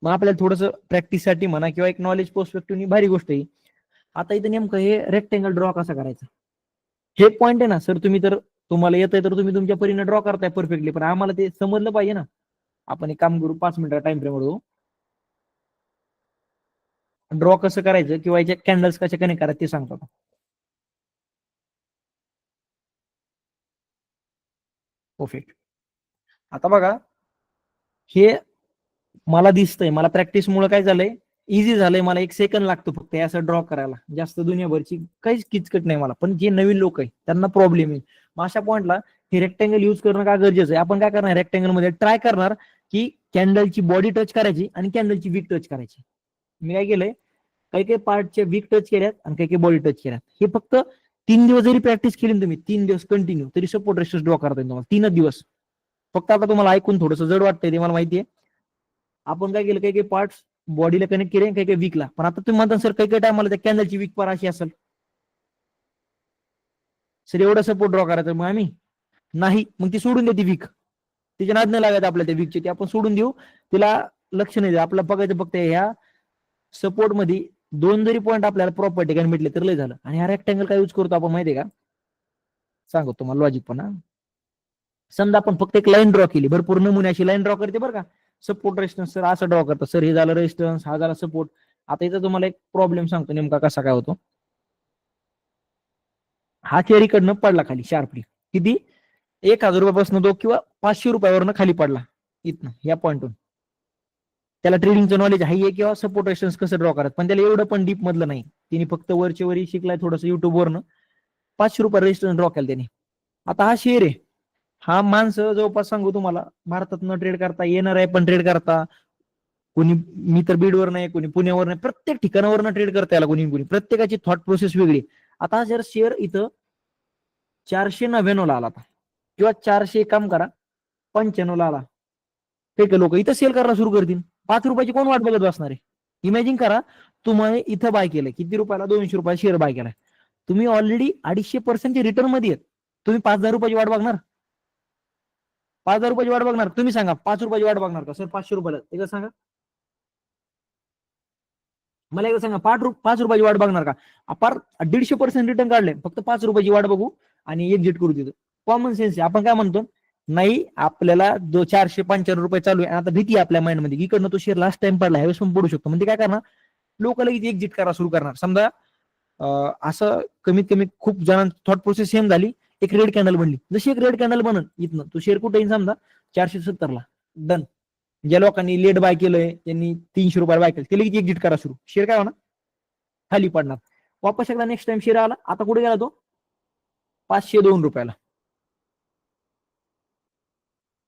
मग आपल्याला थोडंसं प्रॅक्टिससाठी म्हणा किंवा एक नॉलेज पर्स्पेक्टिव्हनी भारी गोष्ट आहे. आता इथं नेमकं हे रेक्टेंगल ड्रॉ कसा करायचा, हे पॉईंट आहे ना सर. तुम्ही तर तुम्हाला येतंय तर तुम्ही तुमच्या परीने ड्रॉ करताय परफेक्टली, पण आम्हाला ते समजलं पाहिजे ना. आपण एक काम करू, 5 मिनिटा टाइम फ्रेम वर ड्रॉ कसं करायचं किंवा याच्या कॅन्डल्स कसे कनेक्ट करायचे ते सांगतो. परफेक्ट. आता बघा हे मला दिसतंय, मला प्रॅक्टिसमुळे काय झालंय, इझी झालंय. मला 1 सेकंद लागतो फक्त असं ड्रॉ करायला, जास्त दुनियाभरची काहीच किचकट नाही मला. पण जे नवीन लोक आहे त्यांना प्रॉब्लेम आहे. मग अशा पॉईंटला हे रेक्टेंगल यूज करणं का गरजेचं आहे. आपण काय करणार, रेक्टेंगल मध्ये ट्राय करणार की कॅन्डलची बॉडी टच करायची आणि कॅन्डलची विक टच करायची. मी काय केलंय, काही काही पार्टचे विक टच केल्यात आणि काही काही बॉडी टच केल्यात. हे फक्त 3 दिवस जरी प्रॅक्टिस केली ना तुम्ही, 3 दिवस कंटिन्यू, तरी सपोर्ट रेसिस्टन्स ड्रॉ करता येईल तुम्हाला 3 दिवस. फक्त आता तुम्हाला ऐकून थोडंसं जड वाटतंय ते मला माहितीये. आपण काय केलं, काही काही पार्ट्स बॉडीला कनेक्ट केले, काही काही वीकला. पण आता तुम्ही म्हणता सर काही काही टायमाला त्या कॅन्डलची वीक पार अशी असेल, सर एवढा सपोर्ट ड्रॉ करायचा. मग आम्ही नाही, मग ती सोडून देते वीक, तिच्या नाद नाही लागायचं आपल्याला त्या वीकची, ती आपण सोडून देऊ, तिला लक्ष नाही द्या. आपलं बघायचं फक्त ह्या सपोर्ट मध्ये 2 जरी पॉईंट आपल्याला प्रॉपर ठिकाणी भेटले तर लय झालं. आणि हा रेक्टँगल काय यूज करतो आपण माहितीये का, सांगतो तुम्हाला लॉजिक पण. समजा आपण फक्त एक लाईन ड्रॉ केली, भरपूर नमुने अशी लाईन ड्रॉ करते बरं का. सपोर्ट रेजिस्टन्स सर असं ड्रॉ करतात, सर हे झालं रेजिस्टन्स, हा झाला सपोर्ट. आता इथं तुम्हाला एक प्रॉब्लेम सांगतो नेमका कसा काय होतो. हा शेअर इकडनं पडला खाली शार्पली, किती 1,000 रुपयापासून तो किंवा 500 रुपयावरनं खाली पडला इथनं या पॉईंटून. त्याला ट्रेडिंगचं नॉलेज आहे किंवा सपोर्ट रेजिस्टन्स कसं ड्रॉ करत, पण त्याला एवढं पण डीप मधलं नाही. तिने फक्त वरचे वरी शिकलाय थोडंसं युट्यूबवरनं. 500 रुपये रेजिस्टन्स ड्रॉ केला त्याने. आता हा शेअर आहे, हा माणसं जवळपास सांगू तुम्हाला भारतातनं ट्रेड करता, येणार आहे पण ट्रेड करता. कोणी, मी तर बीडवर नाही, कोणी पुण्यावर नाही, प्रत्येक ठिकाणावर ट्रेड करता याला कोणी कोणी, प्रत्येकाची थॉट प्रोसेस वेगळी. आता जर शेअर इथं 499 ला आला आता, किंवा 400 काम करा 95 ला आला, काही लोक इथं सेल करायला सुरू करतील. 5 रुपयाची कोण वाट बघत बसणार आहे. इमॅजिन करा, तुम्हाला इथं बाय केलंय किती रुपयाला, 200 रुपये शेअर बाय केलाय तुम्ही, ऑलरेडी 250% रिटर्न मध्ये आहेत. तुम्ही 5,000 रुपयाची वाट बघणार, 5,000 रुपयाची वाट बघणार. तुम्ही सांगा 5 रुपयाची वाट बघणार का सर, 500 रुपयाला, एकदा सांगा मला, एकदा सांगा 5 रुपयाची वाट बघणार का. अपार 150% रिटर्न काढले, फक्त 5 रुपयाची वाट बघू आणि एक्झिट करू तिथं. कॉमन सेन्स आहे. आपण काय म्हणतो, नाही आपल्याला 495 रुपये चालू आहे, आता भीती आपल्या माइंड मध्ये इकडनं तो शेअर लास्ट टाइम पडला, ह्यावेळेस पण पडू शकतो. म्हणजे काय करणार, लोक लगेच एक्झिट करा सुरू करणार. समजा असं कमीत कमी खूप जणांची थॉट प्रोसेस सेम झाली, एक रेड कॅन्डल बनली. जशी एक रेड कॅन्डल बनन इथनं, तो शेअर कुठे येईल समजा 470 ला, डन. ज्या लोकांनी लेट बाय केलंय, त्यांनी 300 रुपये बाय केलं, ते लगेच एक्झिट करा सुरू, शेअर काय होणार खाली पडणार. वापस एकदा नेक्स्ट टाइम शेअर आला, आता कुठे गेला तो 502 रुपयाला.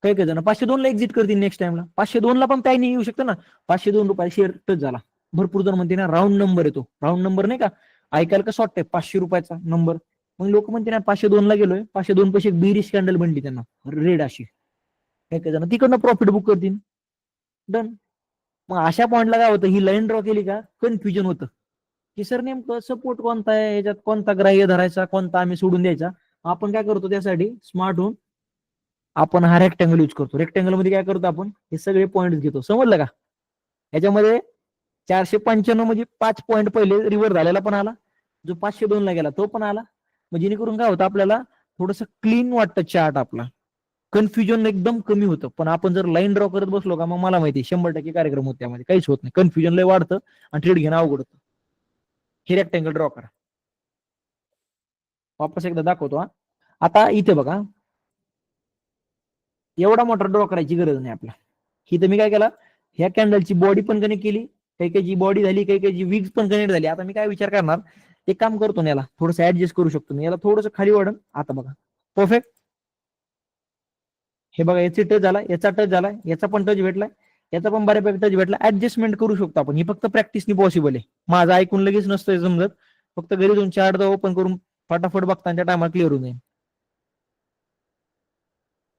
काही काही जण 502 ला एक्झिट करतील नेक्स्ट टाइमला. 502 ला पण काही नाही येऊ शकतं ना. 502 रुपये शेअर टच झाला. भरपूर जण म्हणते ना राऊंड नंबर येतो, राऊंड नंबर नाही का ऐकायला कसं वाटतंय, 500 रुपयाचा नंबर. मग लोक म्हणते ना 502 ला गेलोय, 502 पैसे बिरिश कॅन्डल बनली त्यांना रेड अशी, काही काही जण तिकडनं प्रॉफिट बुक करतील, डन. मग अशा पॉईंटला काय होतं, ही लाईन ड्रॉ केली का कन्फ्युजन होतं की सर नेमकं सपोर्ट कोणता आहे, याच्यात कोणता ग्राह्य धरायचा, कोणता आम्ही सोडून द्यायचा. आपण काय करतो त्यासाठी स्मार्ट होऊन आपण हा रेक्टँगल यूज करतो. रेक्टँगल मध्ये काय करतो आपण, हे सगळे पॉईंट घेतो, समजलं का. याच्यामध्ये 495 म्हणजे 5 पॉईंट पहिले रिव्हर झालेला पण आला, जो 502 ला गेला तो पण आला. मग जेणेकरून काय होतं, आपल्याला थोडंसं क्लीन वाटतं चार्ट आपला, कन्फ्युजन एकदम कमी होतं. पण आपण जर लाईन ड्रॉ करत बसलो का, मग मला माहिती 100% कार्यक्रम होत, त्यामध्ये काहीच होत नाही, कन्फ्युजन लय वाढतं आणि ट्रेड घेणं अवघड होतं. हे रेक्टँगल ड्रॉ करा, वापस एकदा दाखवतो हा. आता इथे बघा, एवढा मोठा ड्रॉ करायची गरज नाही आपल्याला. ही तर मी काय केला, ह्या कॅन्डलची बॉडी पण कनेक्ट केली, काही काही बॉडी झाली, काही काही विग्स पण कनेक्ट झाली. आता मी काय विचार करणार, एक काम करतो ना, याला थोडंसं ऍडजस्ट करू शकतो मी, याला थोडंसं खाली वाढन. आता बघा परफेक्ट, हे बघा याचा टच झाला, याचा टच झाला, याचा पण टच भेटलाय, याचा पण बऱ्यापैकी टच भेटला. ऍडजस्टमेंट करू शकतो आपण, ही फक्त प्रॅक्टिसनी पॉसिबल आहे. माझं ऐकून लगेच नसतंय समजत, फक्त घरी जाऊन चार्ट ओपन करून फटाफट बघता त्या टायमाला क्लिअर होऊन जाईल.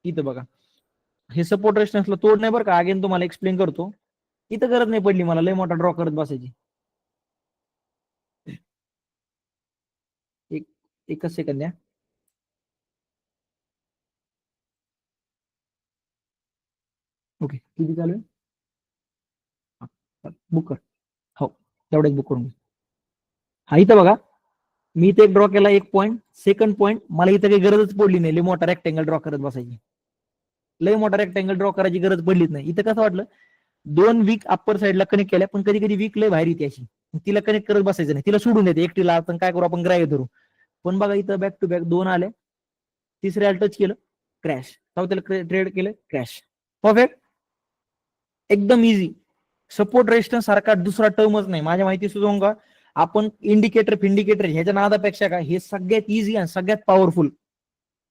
इथं बघा हे सपोर्ट रेजिस्टन्सला तोड नाही बरं का, अगेन तुम्हाला एक्सप्लेन करतो. इथं गरज नाही पडली मला लय मोठा ड्रॉ करत बसायची. एक एकच सेकंद द्या. ओके, किती चालू आहे? बुक कर. हो, तेवढ्याच बुक करून घे. हा इथं बघा, मी इथे एक ड्रॉ केला 1 पॉईंट. सेकंड पॉईंट मला इथं काही गरजच पडली नाही लय मोठा रेक्टँगल ड्रॉ करत बसायची. लय मोठा रेक्टँगल ड्रॉ करायची गरज पडलीच नाही. इथं कसं वाटलं, 2 वीक अप्पर साईडला कनेक्ट केल्या, पण कधी कधी वीक लय बाहेर येते अशी, तिला कनेक्ट करत बसायचं नाही, तिला सोडून देते एकटीला. आपण काय करू, आपण ग्राह्य धरू. पण बघा इथं बॅक टू बॅक 2 आले, तिसऱ्याला टच केलं क्रॅश, चौथ्याला ट्रेड केलं क्रॅश. परफेक्ट, एकदम इझी. सपोर्ट रेजिस्टन्स सारखा दुसरा टर्मच नाही माझ्या माहिती सुद्धा का. आपण इंडिकेटर फिंडिकेटर ह्याच्या नादापेक्षा का हे सगळ्यात इझी आणि सगळ्यात पॉवरफुल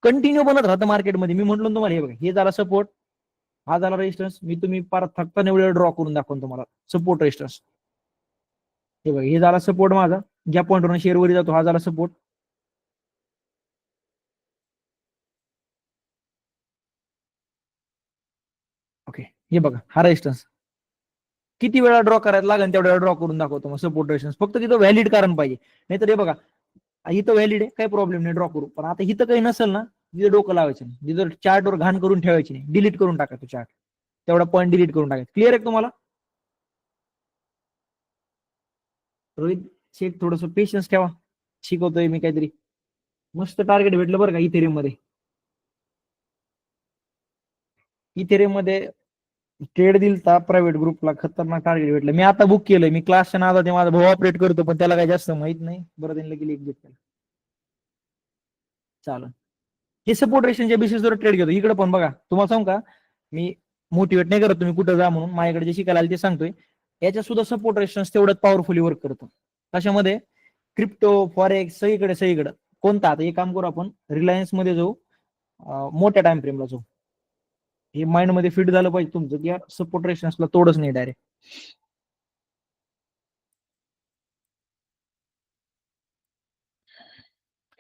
कंटिन्यू बनत राहतं मार्केटमध्ये. मी म्हटलं तुम्हाला, हे बघा हे झाला सपोर्ट, हा झाला रेजिस्टन्स. मी तुम्ही परत थकता एवढं ड्रॉ करून दाखवून तुम्हाला सपोर्ट रेजिस्टन्स. हे बघा हे झाला सपोर्ट माझा, ज्या पॉईंटवर शेअर वर जातो हा झाला सपोर्ट. ओके, हे बघा हा रेजिस्टन्स. किती वेळा ड्रॉ करायला लागेल तेवढ्या ड्रॉ करून दाखवतो मग सपोर्ट रेजिस्टन्स. फक्त तिथं व्हॅलिड कारण पाहिजे. नाहीतर हे बघा इथं व्हॅलिड आहे, काही प्रॉब्लेम नाही, ड्रॉ करू. पण आता इथं काही नसेल ना, तिथं डोकं लावायचं नाही, तिथं चार्टवर घाण करून ठेवायची नाही, डिलीट करून टाकायचं चार्ट, तेवढा पॉईंट डिलीट करून टाकायचं. क्लिअर आहे तुम्हाला? रोहित शेख थोडस पेशन्स ठेवा, शिकवतोय मी काहीतरी. मस्त टार्गेट भेटलं बरं का इथेरियम मध्ये. इथेरियम मध्ये ट्रेड दिलता प्रायव्हेट ग्रुपला, खतरनाक टार्गेट भेटलं. मी आता बुक केलंय, मी क्लासच्या नादात माझा भाऊ ऑपरेट करतो, पण त्याला काही जास्त माहित नाही. बरं त्यांना गेली एक्झिट केलं, चालेल. हे सपोर्ट रेशनच्या बेसिसवर ट्रेड घेतो. इकडे पण बघा, तुम्हाला सांगू का, मी मोटिवेट नाही करत तुम्ही कुठं जा म्हणून, माझ्याकडे जे शिकायला आले ते सांगतोय. याच्या सुद्धा सपोर्ट रेशन्स तेवढंच पॉवरफुली वर्क करतो. कशामध्ये? क्रिप्टो, फॉरेक्स, सगळीकडे सगळीकडे. कोणता आता एक काम करू, आपण रिलायन्स मध्ये जाऊ, मोठ्या टाइम फ्रेमला जाऊ. हे माइंड मध्ये फिट झालं पाहिजे तुमचं की सपोर्ट रेशन्सला तोडच नाही डायरेक्ट.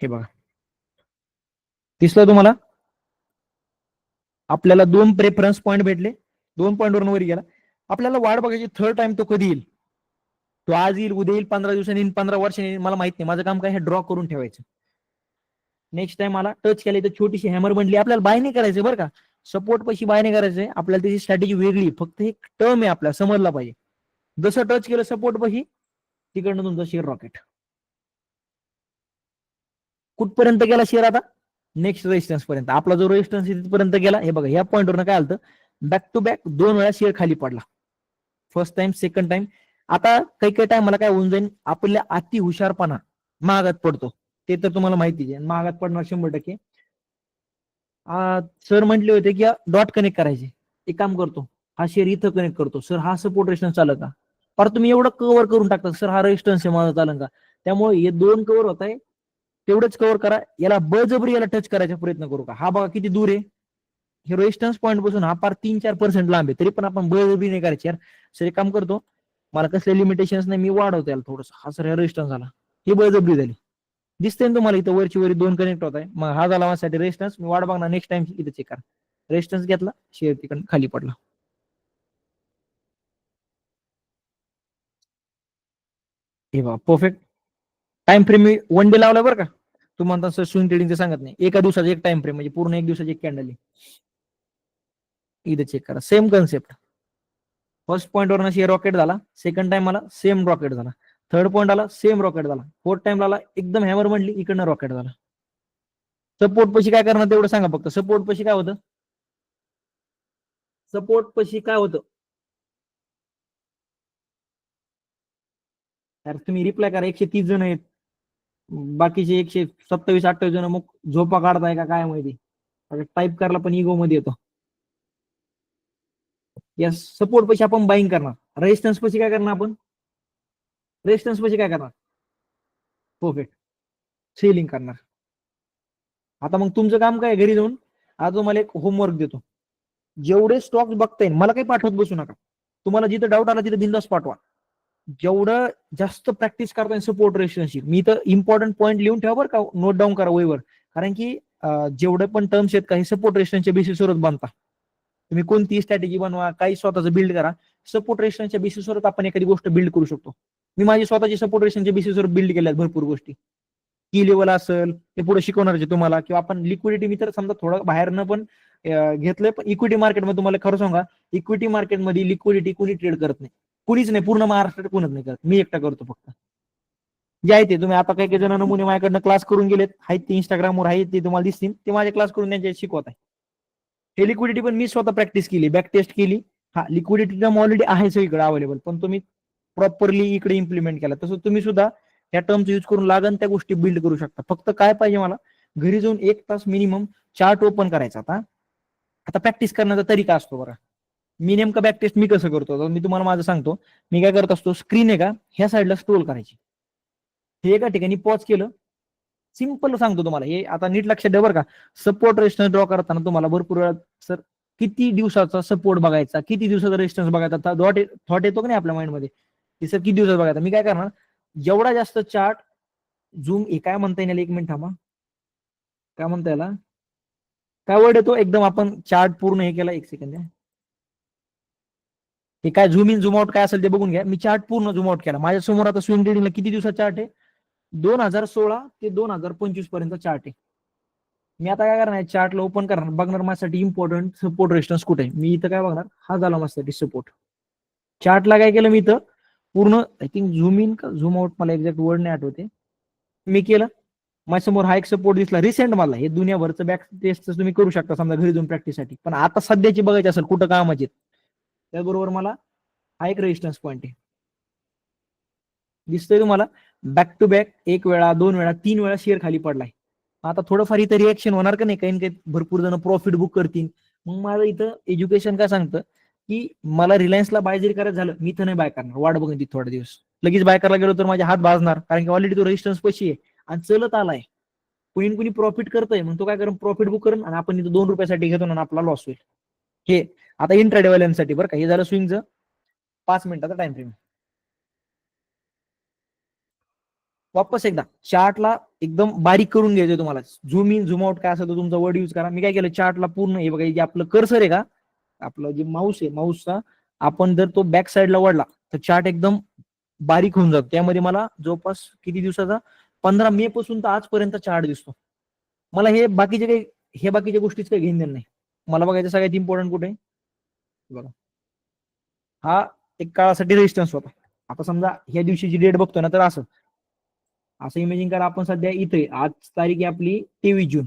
हे बघा, दिसलं तुम्हाला? आपल्याला 2 प्रेफरन्स पॉईंट भेटले, 2 पॉईंट वर गेला. आपल्याला वाढ बघायची थर्ड टाइम तो कधी येईल. तो आज येईल, उद्या येईल, 15 दिवसांनी येईल, 15 वर्षांनी येईल, मला माहित नाही. माझं काम काय, हे ड्रॉ करून ठेवायचं. नेक्स्ट टाइम मला टच केलं तर छोटीशी हॅमर बनली. आपल्याला बाय नाही करायचं बरं का, सपोर्ट पैसे बाय नाही करायचंय आपल्याला, त्याची स्ट्रॅटेजी वेगळी. फक्त एक टर्म आहे आपल्याला समजला पाहिजे. जसं टच केलं सपोर्ट पैसे, तिकडनं तुमचा शेअर रॉकेट. कुठपर्यंत गेला शेअर आता? नेक्स्ट रेजिस्टन्स पर्यंत. आपला जो रेजिस्टन्स तिथपर्यंत गेला. हे बघा या पॉईंटवर काय आलं, बॅक टू बॅक 2 वेळा शेअर खाली पडला. First time, second time. आता काही काही टाइम मला काय होऊन जाईल, आपल्या अति हुशारपणा महागात पडतो. ते तर तुम्हाला माहितीच आहे, महागात पडणार 100%. सर म्हटले होते की डॉट कनेक्ट करायचे. एक काम करतो, हा शेअर इथं कनेक्ट करतो. सर हा सपोर्ट रेजिस्टन्स चालत का? पर तुम्ही एवढं कव्हर करून टाकता, सर हा रेजिस्टन्स आहे माझा, चालन का? त्यामुळे हे 2 कव्हर होत आहे, तेवढंच कव्हर करा. याला बळजबरी याला टच करायचा प्रयत्न करू का? हा बघा किती दूर आहे, हे रेजिस्टन्स पॉईंट पासून हा पार 3-4% लांब आहे, तरी पण आपण बळजबरी नाही करायची. यार सर एक काम करतो, मला कसले लिमिटेशन्स नाही, मी वाढवतो याला थोडस. हा सर रेजिस्टन्स झाला, ही बळजबरी झाली. दिसते ना तुम्हाला इथं वरची वरी 2 कनेक्ट होत आहे. मग हा झाला माझ्यासाठी रेजिस्टन्स. मी वाढ बघणार, नेक्स्ट टाइम इथे चेक करा. रेजिस्टन्स घेतला, शेअर तिकडे खाली पडला. हे बघा परफेक्ट. टाइम फ्रेम मी 1 डे लावला बरं का. तुम्हाला सर स्विंग ट्रेडिंगचं सांगत नाही, एका दिवसाचा एक टाइम फ्रेम, म्हणजे पूर्ण एक दिवसाची एक कॅन्डल. इथे चेक करा, सेम कन्सेप्ट. फर्स्ट पॉईंट वर शेअर रॉकेट झाला, सेकंड टाइम आला सेम रॉकेट झाला, थर्ड पॉईंट आला सेम रॉकेट झाला, फोर्थ टाइम आला एकदम हॅमर म्हणली, इकडनं रॉकेट झाला. सपोर्ट पशी काय करणार तेवढं सांगा फक्त. सपोर्ट पशी काय होतं? सपोर्ट पशी काय होतं? तर तुम्ही रिप्लाय करा. 130 जण आहेत, बाकीचे 127-28 जण मग झोपा काढताय का काय माहिती. टाईप करायला पण इगो मध्ये येतो. या सपोर्ट पैसे आपण बाईंग करणार. रेजिस्टन्स पैसे काय करणार आपण? रेजिस्टन्स पैसे काय करणार? परफेक्ट, सेलिंग करणार. आता मग तुमचं काम काय, घरी जाऊन आज तुम्हाला एक होमवर्क देतो. जेवढे स्टॉक्स बघता येईल, मला काही पाठवत बसू नका. तुम्हाला जिथं डाऊट आला तिथे बिंदास पाठवा. जेवढं जास्त प्रॅक्टिस करता येईल सपोर्ट रेजिस्टन्सची, मी तर इम्पॉर्टंट पॉईंट लिहून ठेवा बरं का, नोट डाऊन करा वहीवर. कारण की जेवढे पण टर्म्स आहेत काही सपोर्ट रेजिस्टन्सच्या बेसिसवरच बनतात. तुम्ही कोणतीही स्ट्रॅटेजी बनवा, काही स्वतःचं बिल्ड करा, सपोर्ट रेशनच्या बेसिसवरच आपण एखादी गोष्ट बिल्ड करू शकतो. मी माझी स्वतःची सपोर्ट रेशनच्या बेसिसवर बिल्ड केल्यात भरपूर गोष्टी. की लेवल असेल ते पुढे शिकवणार तुम्हाला, किंवा आपण लिक्विडिटी, मी तर समजा थोडं बाहेरनं पण घेतलंय, पण इक्विटी मार्केटमध्ये तुम्हाला खरं सांगा, इक्विटी मार्केटमध्ये लिक्विडिटी कुणी ट्रेड करत नाही, कुणीच नाही, पूर्ण महाराष्ट्रात कोणच नाही करत, मी एकटा करतो फक्त. जे आहे ते तुम्ही आता काही काही जण नमुने माझ्याकडनं क्लास करून गेलेत, आहेत ते इंस्टाग्रामवर आहेत, ते तुम्हाला दिसतील, ते माझे क्लास करून त्यांच्या शिकवत आहे. हे लिक्विडिटी पण मी स्वतः प्रॅक्टिस केली, बॅक टेस्ट केली. हा, लिक्विडिटी टर्म ऑलरेडी आहे सगळीकडे अवेलेबल, पण तुम्ही प्रॉपरली इकडे इम्प्लिमेंट केला, तसं तुम्ही सुद्धा या टर्म्स यूज करून लागन त्या गोष्टी बिल्ड करू शकता. फक्त काय पाहिजे, मला घरी जाऊन 1 तास मिनिमम चार्ट ओपन करायचा. आता आता प्रॅक्टिस करण्याचा तरीका असतो बघा. मी नेमकं बॅक टेस्ट मी कसं करतो, मी तुम्हाला माझं सांगतो. मी काय करत असतो, स्क्रीन आहे का ह्या साईडला स्क्रोल करायची, हे एका ठिकाणी पॉज केलं, सिंपल सांगतो तुम्हाला, हे आता नीट लक्षात द्या बरं का. सपोर्ट रेजिस्टन्स ड्रॉ करताना तुम्हाला भरपूर वेळा सर किती दिवसाचा सपोर्ट बघायचा, किती दिवसाचा रेजिस्टन्स बघायचा, थॉट येतो का नाही आपल्या माइंडमध्ये, की सर किती दिवसात बघायचा. मी काय करणार, जेवढा जास्त चार्ट झूम, हे काय म्हणता येईल, 1 मिनिट थांबा, काय म्हणता याला, काय वर्ड येतो एकदम, आपण चार्ट पूर्ण हे केला, 1 सेकंड, हे काय झूम इन झूम आउट काय असेल ते बघून घ्या. मी चार्ट पूर्ण झूम आउट केला. माझ्या समोर आता स्विंग ट्रेडिंगला किती दिवसाचा चार्ट आहे, 2016 ते 2025 पर्यंत चार्ट आहे. मी आता काय करणार, चार्टला ओपन करणार, बघणार माझ्यासाठी इम्पॉर्टंट सपोर्ट रेजिस्टन्स कुठे आहे. मी इथं काय बघणार, हा झाला माझ्यासाठी सपोर्ट. चार्टला काय केलं मी इथं पूर्ण, आय थिंक झूम इन का झूम आउट, मला एक्झॅक्ट वर्ड नाही आठवते, मी केलं. माझ्यासमोर हा एक सपोर्ट दिसला रिसेंट मला, हे दुनियाभरचं बॅक टेस्ट तुम्ही करू शकता समजा घरी जाऊन प्रॅक्टिससाठी, पण आता सध्याची बघायची असेल कुठं कामाचे, त्याबरोबर मला हा एक रेजिस्टन्स पॉईंट आहे, दिसतोय तुम्हाला. बॅक टू बॅक 1 वेळा 2 वेळा 3 वेळा शेअर खाली पडलाय. आता थोडंफार इथं रिएक्शन होणार का नाही, काही काही भरपूर जण प्रॉफिट बुक करतील. मग माझं इथं एज्युकेशन काय सांगतं, की मला रिलायन्सला बाय जरी करायचं झालं, मी इथं नाही बाय करणार, वाट बघून तिथे थोडे दिवस, लगेच बाय करायला गेलो तर माझे हात भाजणार, कारण की ऑलरेडी तो रेजिस्टन्स पैसे आहे आणि चलत आलाय. कुणी कुणी प्रॉफिट करतोय, मग तो काय करून प्रॉफिट बुक करून, आणि आपण इथं 2 रुपयासाठी घेतो आणि आपला लॉस होईल. हे आता इंट्राडे वाल्यांसाठी बरं का, हे झालं स्विंगचं 5 मिनिटाचा टाइम फ्रेम. वापस एकदा चार्टला एकदम बारीक करून घ्यायचं तुम्हाला, झूम इन झूम आउट काय असेल तर तुमचा वर्ड यूज करा. मी काय केलं, चार्टला पूर्ण हे बघा, जे आपलं कर्सर आहे का, आपलं जे माऊस आहे, माऊसचा आपण जर तो बॅक साईडला वळला तर चार्ट एकदम बारीक होऊन जातो. त्यामध्ये मला जवळपास किती दिवसाचा, 15 मे पासून तर आजपर्यंत चार्ट दिसतो. मला हे बाकीचे काही, हे बाकीच्या गोष्टीच काही घेऊन देणं नाही. मला बघायचं सगळ्यात इम्पॉर्टंट कुठे बघा, हा एक काळासाठी रेजिस्टन्स होता. आता समजा ह्या दिवशीची डेट बघतो ना, तर असं असं इमेजिंग करा, आपण सध्या इथे, आज तारीख आहे आपली 23 जून,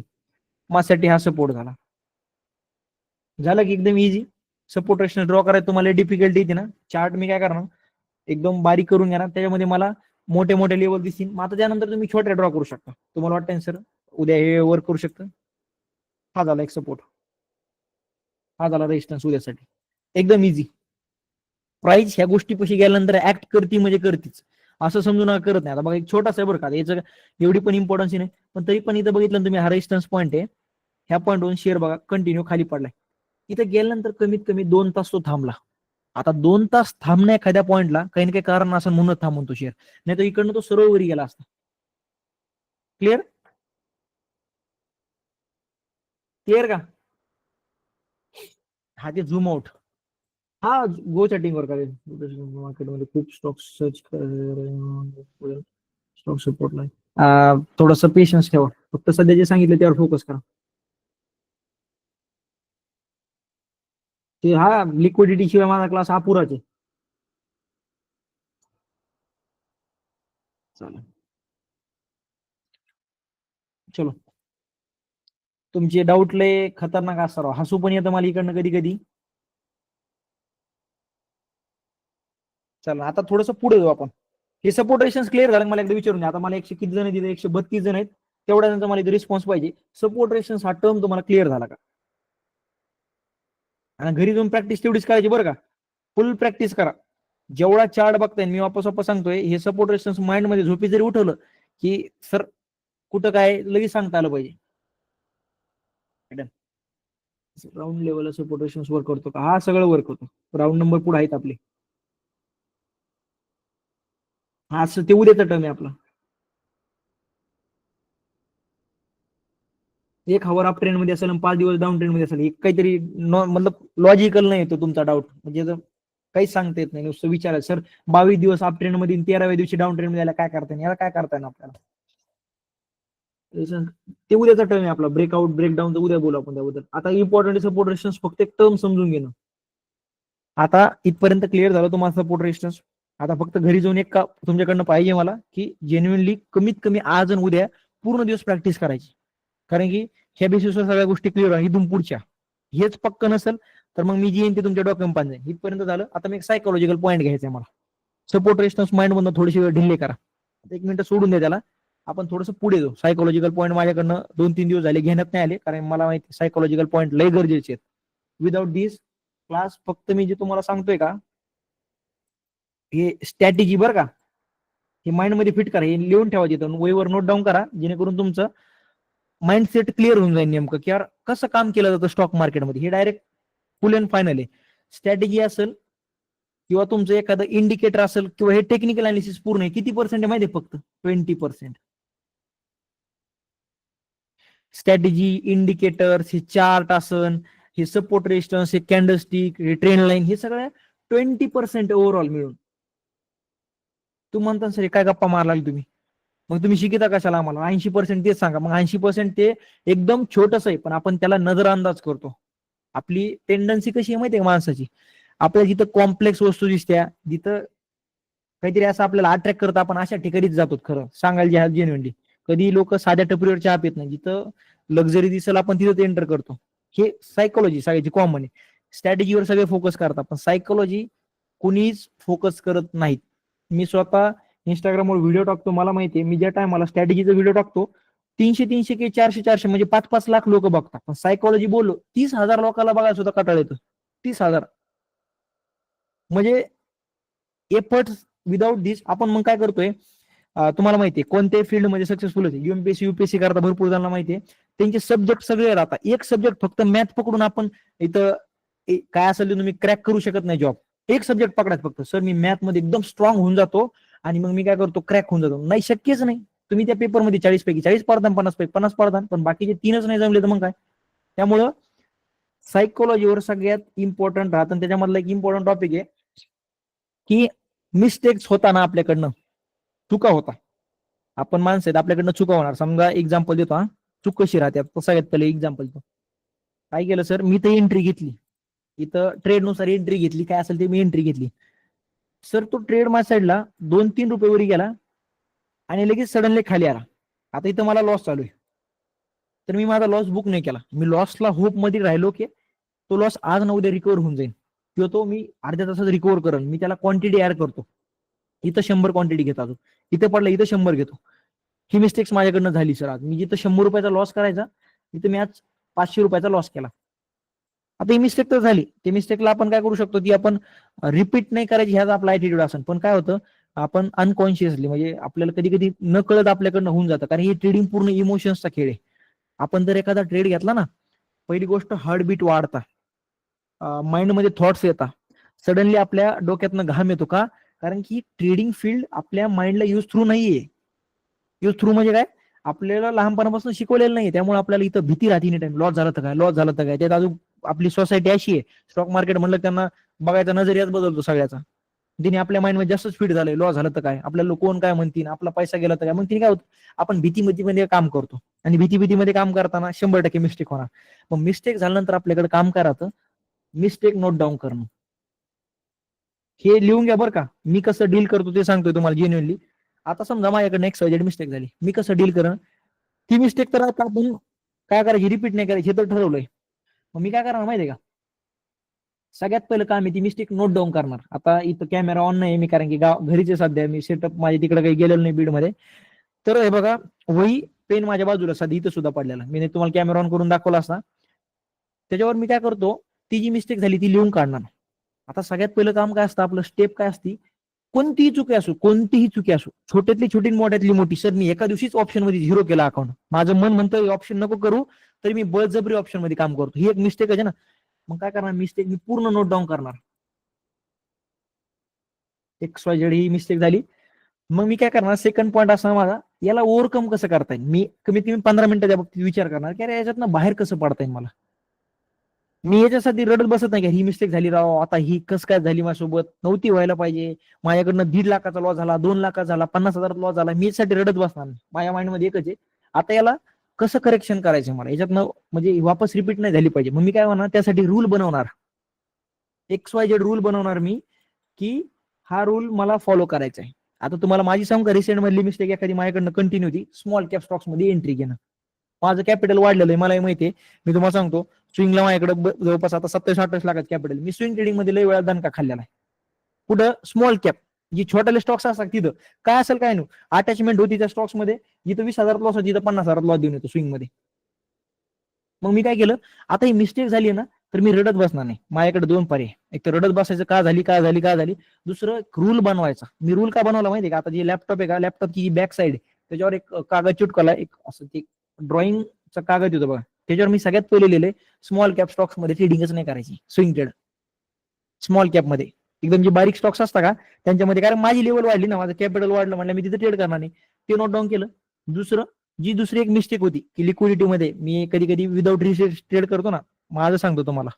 माझ्यासाठी हा सपोर्ट झाला. झालं की एकदम इझी. सपोर्ट रेशन ड्रॉ करायचं तुम्हाला डिफिकल्टी येते ना, चार्ट मी काय करणार, एकदम बारीक करून घेणार, त्याच्यामध्ये मला मोठे मोठे लेवल दिसतील. मग आता त्यानंतर तुम्ही छोटे ड्रॉ करू शकता. तुम्हाला वाटतं सर उद्या हे वर्क करू शकतं, हा झाला एक सपोर्ट, हा झाला रेजिस्टन्स उद्यासाठी, एकदम इझी. प्राइस ह्या गोष्टीपाशी गेल्यानंतर ऍक्ट करती म्हणजे करतीच, असं समजून करत नाही. आता बघा एक छोटासा आहे बरं का, याचं एवढी पण इम्पॉर्टन्स नाही, पण तरी पण इथं बघितलं तुम्ही, हा रेजिस्टन्स पॉईंट आहे, ह्या पॉईंटवरून शेअर बघा कंटिन्यू खाली पडलाय. इथं गेल्यानंतर कमीत कमी 2 तास तो थांबला. आता 2 तास थांबण्या एखाद्या पॉईंटला काही ना काही कारण असं म्हणून थांबून तो शेअर, नाही तर इकडनं तो सरळ वरी गेला असता. क्लिअर, क्लिअर का. हा ते झूम आउट, हा गो चॅटिंग वर करेल. मार्केटमध्ये खूप स्टॉक सर्च स्टॉक सपोर्टला थोडस पेशन्स ठेवा, फक्त सध्या जे सांगितलं त्यावर फोकस करा. ते हा लिक्विडिटी शिवाय माझा क्लास हा पुराच आहे. चालेल, चलो. तुमचे डाऊट लय खतरनाक असतात, हसू पण येतं मला इकडनं कधी कधी. चला आता थोडस पुढे जाऊ आपण. हे सपोर्ट रेशन्स क्लिअर झालं, मला एकदा विचारून घ्या. आता मला 100 किती जण दिले, 132 जण आहेत, तेवढ्यानंतर मला रिस्पॉन्स पाहिजे. सपोर्ट रेशन्स हा टर्म तुम्हाला क्लिअर झाला का, आणि घरी जाऊन प्रॅक्टिस तेवढीच करायची बरं का, फुल प्रॅक्टिस करा. जेवढा चार्ट बघताय, मी वापस सांगतोय, हे सपोर्ट रेशन्स माइंड मध्ये झोपी जरी उठवलं की सर कुठं काय लगेच सांगता आलं पाहिजे. राऊंड लेवलला सपोर्ट रेशन्स वर्क करतो का, हा सगळं वर्क होतो. राऊंड नंबर पुढे आहेत आपले, हा ते उद्याचा टर्म आहे आपला. एक हवर अप ट्रेंड मध्ये असेल आणि 5 दिवस डाऊन ट्रेंड मध्ये असेल, एक काहीतरी मतलब लॉजिकल नाही तो तुमचा डाऊट, म्हणजे काहीच सांगता येत नाही. नुसतं विचारा सर 22 दिवस अप ट्रेंड मध्ये 13व्या दिवशी डाऊन ट्रेंड मध्ये याला काय करता याला काय करता येईल आपल्याला. ते उद्याचा टर्म आहे आपला, ब्रेकआउट ब्रेकडाऊन उद्या बोलू आपण त्याबद्दल. आता इम्पॉर्टंट सपोर्ट रेजिस्टन्स फक्त एक टर्म समजून घेणं. आता इथपर्यंत क्लिअर झालं तुम्हाला सपोर्ट रेजिस्टन्स. आता फक्त घरी जाऊन एक का तुमच्याकडनं पाहिजे मला की जेन्युइनली कमीत कमी आज आणि उद्या पूर्ण दिवस प्रॅक्टिस करायची, कारण की ह्या बेसिसवर सगळ्या गोष्टी क्लिअर आहे. इथून पुढच्या हेच पक्क नसेल तर मग मी जी येईन ते तुमच्या डॉक्युमेंट पाहिजे. इथपर्यंत झालं. आता मी एक सायकोलॉजिकल पॉईंट घ्यायचा आहे मला. सपोर्ट रेजिस्टन्स माइंड मधून थोडीशी वेळ ढिल्ले करा, 1 मिनिट सोडून द्या त्याला. आपण थोडंसं पुढे जाऊ. सायकोलॉजिकल पॉईंट माझ्याकडनं 2-3 दिवस झाले घेण्यात नाही आले, कारण मला माहिती सायकोलॉजिकल पॉईंट लय गरजेचे आहेत. विदाउट दिस क्लास फक्त मी जे तुम्हाला सांगतोय का हे स्ट्रॅटेजी बरं का, हे माइंड मध्ये फिट करा, हे लिहून ठेवा तिथं वहीवर नोट डाऊन करा, जेणेकरून तुमचं माइंडसेट क्लिअर होऊन जाईल नेमकं की यार कसं काम केलं जातं स्टॉक मार्केटमध्ये. हे डायरेक्ट फुल अँड फायनल आहे. स्ट्रॅटेजी असेल किंवा तुमचं एखादं इंडिकेटर असेल किंवा हे टेक्निकल अनालिसिस पूर्ण आहे. किती पर्सेंट आहे माहिती आहे? फक्त 20%. स्ट्रॅटेजी, इंडिकेटर्स, हे चार्ट असन, हे सपोर्ट रेजिस्टन्स, हे कॅन्डलस्टिक, हे ट्रेंड लाईन, हे सगळं 20% ओव्हरऑल मिळून. तुम्ही म्हणता सर काय गप्पा मारला तुम्ही, मग तुम्ही शिकिता कशाला आम्हाला? 80% तेच सांगा. मग 80% ते एकदम छोटस आहे, पण आपण त्याला नजरअंदाज करतो. आपली टेंडन्सी कशी आहे माहिती आहे माणसाची, आपल्याला जिथं कॉम्प्लेक्स वस्तू दिसत्या, जिथं काहीतरी असं आपल्याला अट्रॅक्ट करतं, आपण अशा ठिकाणीच जातो. खरं सांगायला जेन्युइनली कधी लोक साध्या टपरीवर चहा पित नाही. जिथं लक्झरी दिसेल आपण तिथं एंटर करतो. हे सायकोलॉजी सगळ्याची कॉमन आहे. स्ट्रॅटेजीवर सगळे फोकस करतात, पण सायकोलॉजी कुणीच फोकस करत नाहीत. मी स्वतः इंस्टाग्रामवर व्हिडिओ टाकतो, मला माहिती आहे मी ज्या टायमाला स्ट्रॅटेजीचा व्हिडिओ टाकतो 300-300 की 400-400 म्हणजे 5-5 लाख लोक बघतात. पण सायकोलॉजी बोललो 30,000 लोकांना बघायला सुद्धा कंटाळा येतो. 30,000 म्हणजे एफर्ट. विदाउट दिस आपण मग काय करतोय, तुम्हाला माहितीये कोणत्याही फील्डमध्ये सक्सेसफुल होते. युएमपीएससी युपीएससी करता भरपूर जणांना माहितीये, त्यांचे सब्जेक्ट सगळे राहतात. एक सब्जेक्ट फक्त मॅथ पकडून आपण इथं काय असेल तुम्ही क्रॅक करू शकत नाही जॉब. एक सब्जेक्ट पकडायचं फक्त, सर मी मॅथ मध्ये एकदम स्ट्रॉंग होऊन जातो आणि मग मी काय करतो क्रॅक होऊन जातो. नाही, शक्यच नाही. तुम्ही त्या पेपरमध्ये 40 पैकी 40 पडता, 50 पैकी 50 पडता, पण बाकीचे 3च नाही जमले तर मग काय. त्यामुळं सायकोलॉजीवर सगळ्यात इम्पॉर्टंट राहतं. त्याच्यामधला एक इम्पॉर्टंट टॉपिक आहे की मिस्टेक्स होता ना आपल्याकडनं, चुका होता. आपण माणसं आहेत, आपल्याकडनं चुका होणार. समजा एक्झाम्पल देतो, हा चूक कशी राहते सगळ्यात पहिले एक्झाम्पल देतो. काय केलं सर, मी तर एंट्री घेतली, इथं ट्रेड नुसार एंट्री घेतली, काय असेल ते मी एंट्री घेतली. सर तो ट्रेड माझ्या साईडला 2-3 रुपये वर गेला आणि लगेच सडनली खाली आला. आता इथं मला लॉस चालू आहे, तर मी माझा लॉस बुक नाही केला. मी लॉसला होप मध्ये राहिलो की तो लॉस आज ना उद्या रिकवर होऊन जाईल किंवा तो मी अर्ध्या तासात रिकवर करेन. मी त्याला क्वांटिटी ऍड करतो. इथं 100 क्वांटिटी घेतो, अजून इथं पडला इथं 100 घेतो. ही मिस्टेक्स माझ्याकडनं झाली सर. आज मी जिथं 100 रुपयाचा लॉस करायचा तिथं मी आज 500 रुपयाचा लॉस केला. आता ही मिस्टेक तर झाली. ते मिस्टेकला आपण काय करू शकतो, ती आपण रिपीट नाही करायची, ह्याच आपला ऍटिट्यूड असेल. पण काय होतं, आपण अनकॉन्शियसली म्हणजे आपल्याला कधी कधी न कळत आपल्याकडनं होऊन जातं, कारण ही ट्रेडिंग पूर्ण इमोशन्सचा खेळ आहे. आपण जर एखादा ट्रेड घेतला ना, पहिली गोष्ट हार्टबीट वाढता, माइंडमध्ये थॉट्स येतात, सडनली आपल्या डोक्यातनं घाम येतो. का? कारण की ट्रेडिंग फील्ड आपल्या माइंडला युज थ्रू नाहीये. युज थ्रू म्हणजे काय, आपल्याला लहानपणापासून शिकवलेलं नाही. त्यामुळे आपल्याला इथं भीती राहते टाइम, लॉस झालं तर काय, लॉस झालं तर काय. त्यात अजून आपली सोसायटी अशी आहे, स्टॉक मार्केट म्हणलं त्यांना बघायचा नजरियाच बदलतो सगळ्याचा. तिने आपल्या माइंडमध्ये जास्तच फीड झालंय, लॉस झालं तर काय, आपल्याला कोण काय म्हणतील, आपला पैसा गेला तर काय. मग तिने काय होतं, आपण भीतीमध्ये काम करतो आणि भीतीमध्ये काम करताना 100% मिस्टेक होणार. मग मिस्टेक झाल्यानंतर आपल्याकडे काम करायचं, मिस्टेक नोट डाऊन करणं. हे लिहून घ्या बरं का. मी कसं डील करतो ते सांगतोय तुम्हाला जेन्युइनली. आता समजा माझ्याकडे एक सजेड मिस्टेक झाली, मी कसं डील करणं, ती मिस्टेक तर आता आपण काय करायची, रिपीट नाही करायची, हे तर ठरवलंय. मग मी काय करणार माहितीये का, सगळ्यात पहिलं काम आहे ती मिस्टेक नोट डाऊन करणार. आता इथं कॅमेरा ऑन नाही मी, कारण की घरीच आहे सध्या मी, सेटअप माझ्या तिकडे काही गेलेलं नाही बीडमध्ये. तर हे बघा, वही पेन माझ्या बाजूला सध्या इथं सुद्धा पडलेला, मी तुम्हाला कॅमेरा ऑन करून दाखवला असता. त्याच्यावर मी काय करतो, ती जी मिस्टेक झाली ती लिहून काढणार. आता सगळ्यात पहिलं काम काय असतं आपलं, स्टेप काय असती, कोणतीही चुकी असो, कोणतीही चुकी असो, छोट्यातली छोटी मोठ्यातली मोठी. सर मी एका दिवशीच ऑप्शन मध्ये झिरो केला अकाउंट, माझं मन म्हणतं ऑप्शन नको करू, तरी मी बळजबरी ऑप्शन मध्ये काम करतो. ही एक मिस्टेक आहे ना. मग काय करणार, मिस्टेक मी पूर्ण नोट डाऊन करणार. XYZ ही मिस्टेक झाली, मग मी काय करणार, सेकंड पॉईंट असा माझा, याला ओव्हरकम कसं करता येईल, मी कमीत कमी 15 मिनिटं त्या बाबतीत विचार करणार की अरे याच्यातनं बाहेर कसं पडता येईल मला. मी याच्यासाठी रडत बसत नाही की ही मिस्टेक झाली राव, आता ही कस काय झाली माझ्यासोबत, नव्हती व्हायला पाहिजे, माझ्याकडनं 1.5 लाखाचा लॉस झाला, 2 लाखाचा झाला, 50,000 लॉस झाला, मी याच्यासाठी रडत बसणार नाही. माझ्या माइंडमध्ये एकच आहे, आता याला कसं करेक्शन करायचं मला, याच्यातनं म्हणजे वापस रिपीट नाही झाली पाहिजे. मग मी काय म्हणणार, त्यासाठी रूल बनवणार, XYZ रूल बनवणार मी, की हा रूल मला फॉलो करायचा आहे. आता तुम्हाला माझी सांगू का, रिसेंट मधली मिस्टेक एखादी माझ्याकडनं कंटिन्यू होती, स्मॉल कॅप स्टॉक्स मध्ये एंट्री घेणं. माझं कॅपिटल वाढलेलं आहे, मलाही माहिती आहे. मी तुम्हाला सांगतो, स्विंगला माझ्याकडे जवळपास आता 27-28 लाखाचं कॅपिटल, मी स्विंग ट्रेडिंग मध्ये लय वेळा दणका खाल्लेला आहे. कुठं, स्मॉल कॅप, जी छोट्याले स्टॉक्स असतात तिथं काय असेल काय नाही, अटॅचमेंट होती त्या स्टॉक्स मध्ये, जिथं 20,000 लॉस होती, तिथं 50,000 लॉस देऊन येतो स्विंग मध्ये. मग मी काय केलं, आता ही मिस्टेक झाली ना, तर मी रडत बसणार नाही. माझ्याकडे 2 पर्याय, एक तर रडत बसायचं, का झाली का झाली का झाली, दुसरं रूल बनवायचा. मी रूल का बनवला माहितीये का, आता जे लॅपटॉप आहे का, लॅपटॉपची जी बॅक साईड आहे त्याच्यावर एक कागद चिटकवला, एक असं ते ड्रॉइंगचा कागद होतं बघा, त्याच्यावर मी सगळ्यात पहिले लिहिले, स्मॉल कॅप स्टॉक्स मध्ये ट्रेडिंगच नाही करायची, स्विंग ट्रेड. स्मॉल कॅप मध्ये एकदम जे बारीक स्टॉक्स असतात का त्यांच्यामध्ये, कारण माझी लेवल वाढली ना, माझं कॅपिटल वाढलं, म्हणलं मी तिथे ट्रेड करणार नाही, ते नोट डाऊन केलं. दुसरं, जी दुसरी एक मिस्टेक होती की लिक्विडिटी मध्ये मी कधी कधी विदाऊट रिस्क ट्रेड करतो ना, माझं सांगतो तुम्हाला,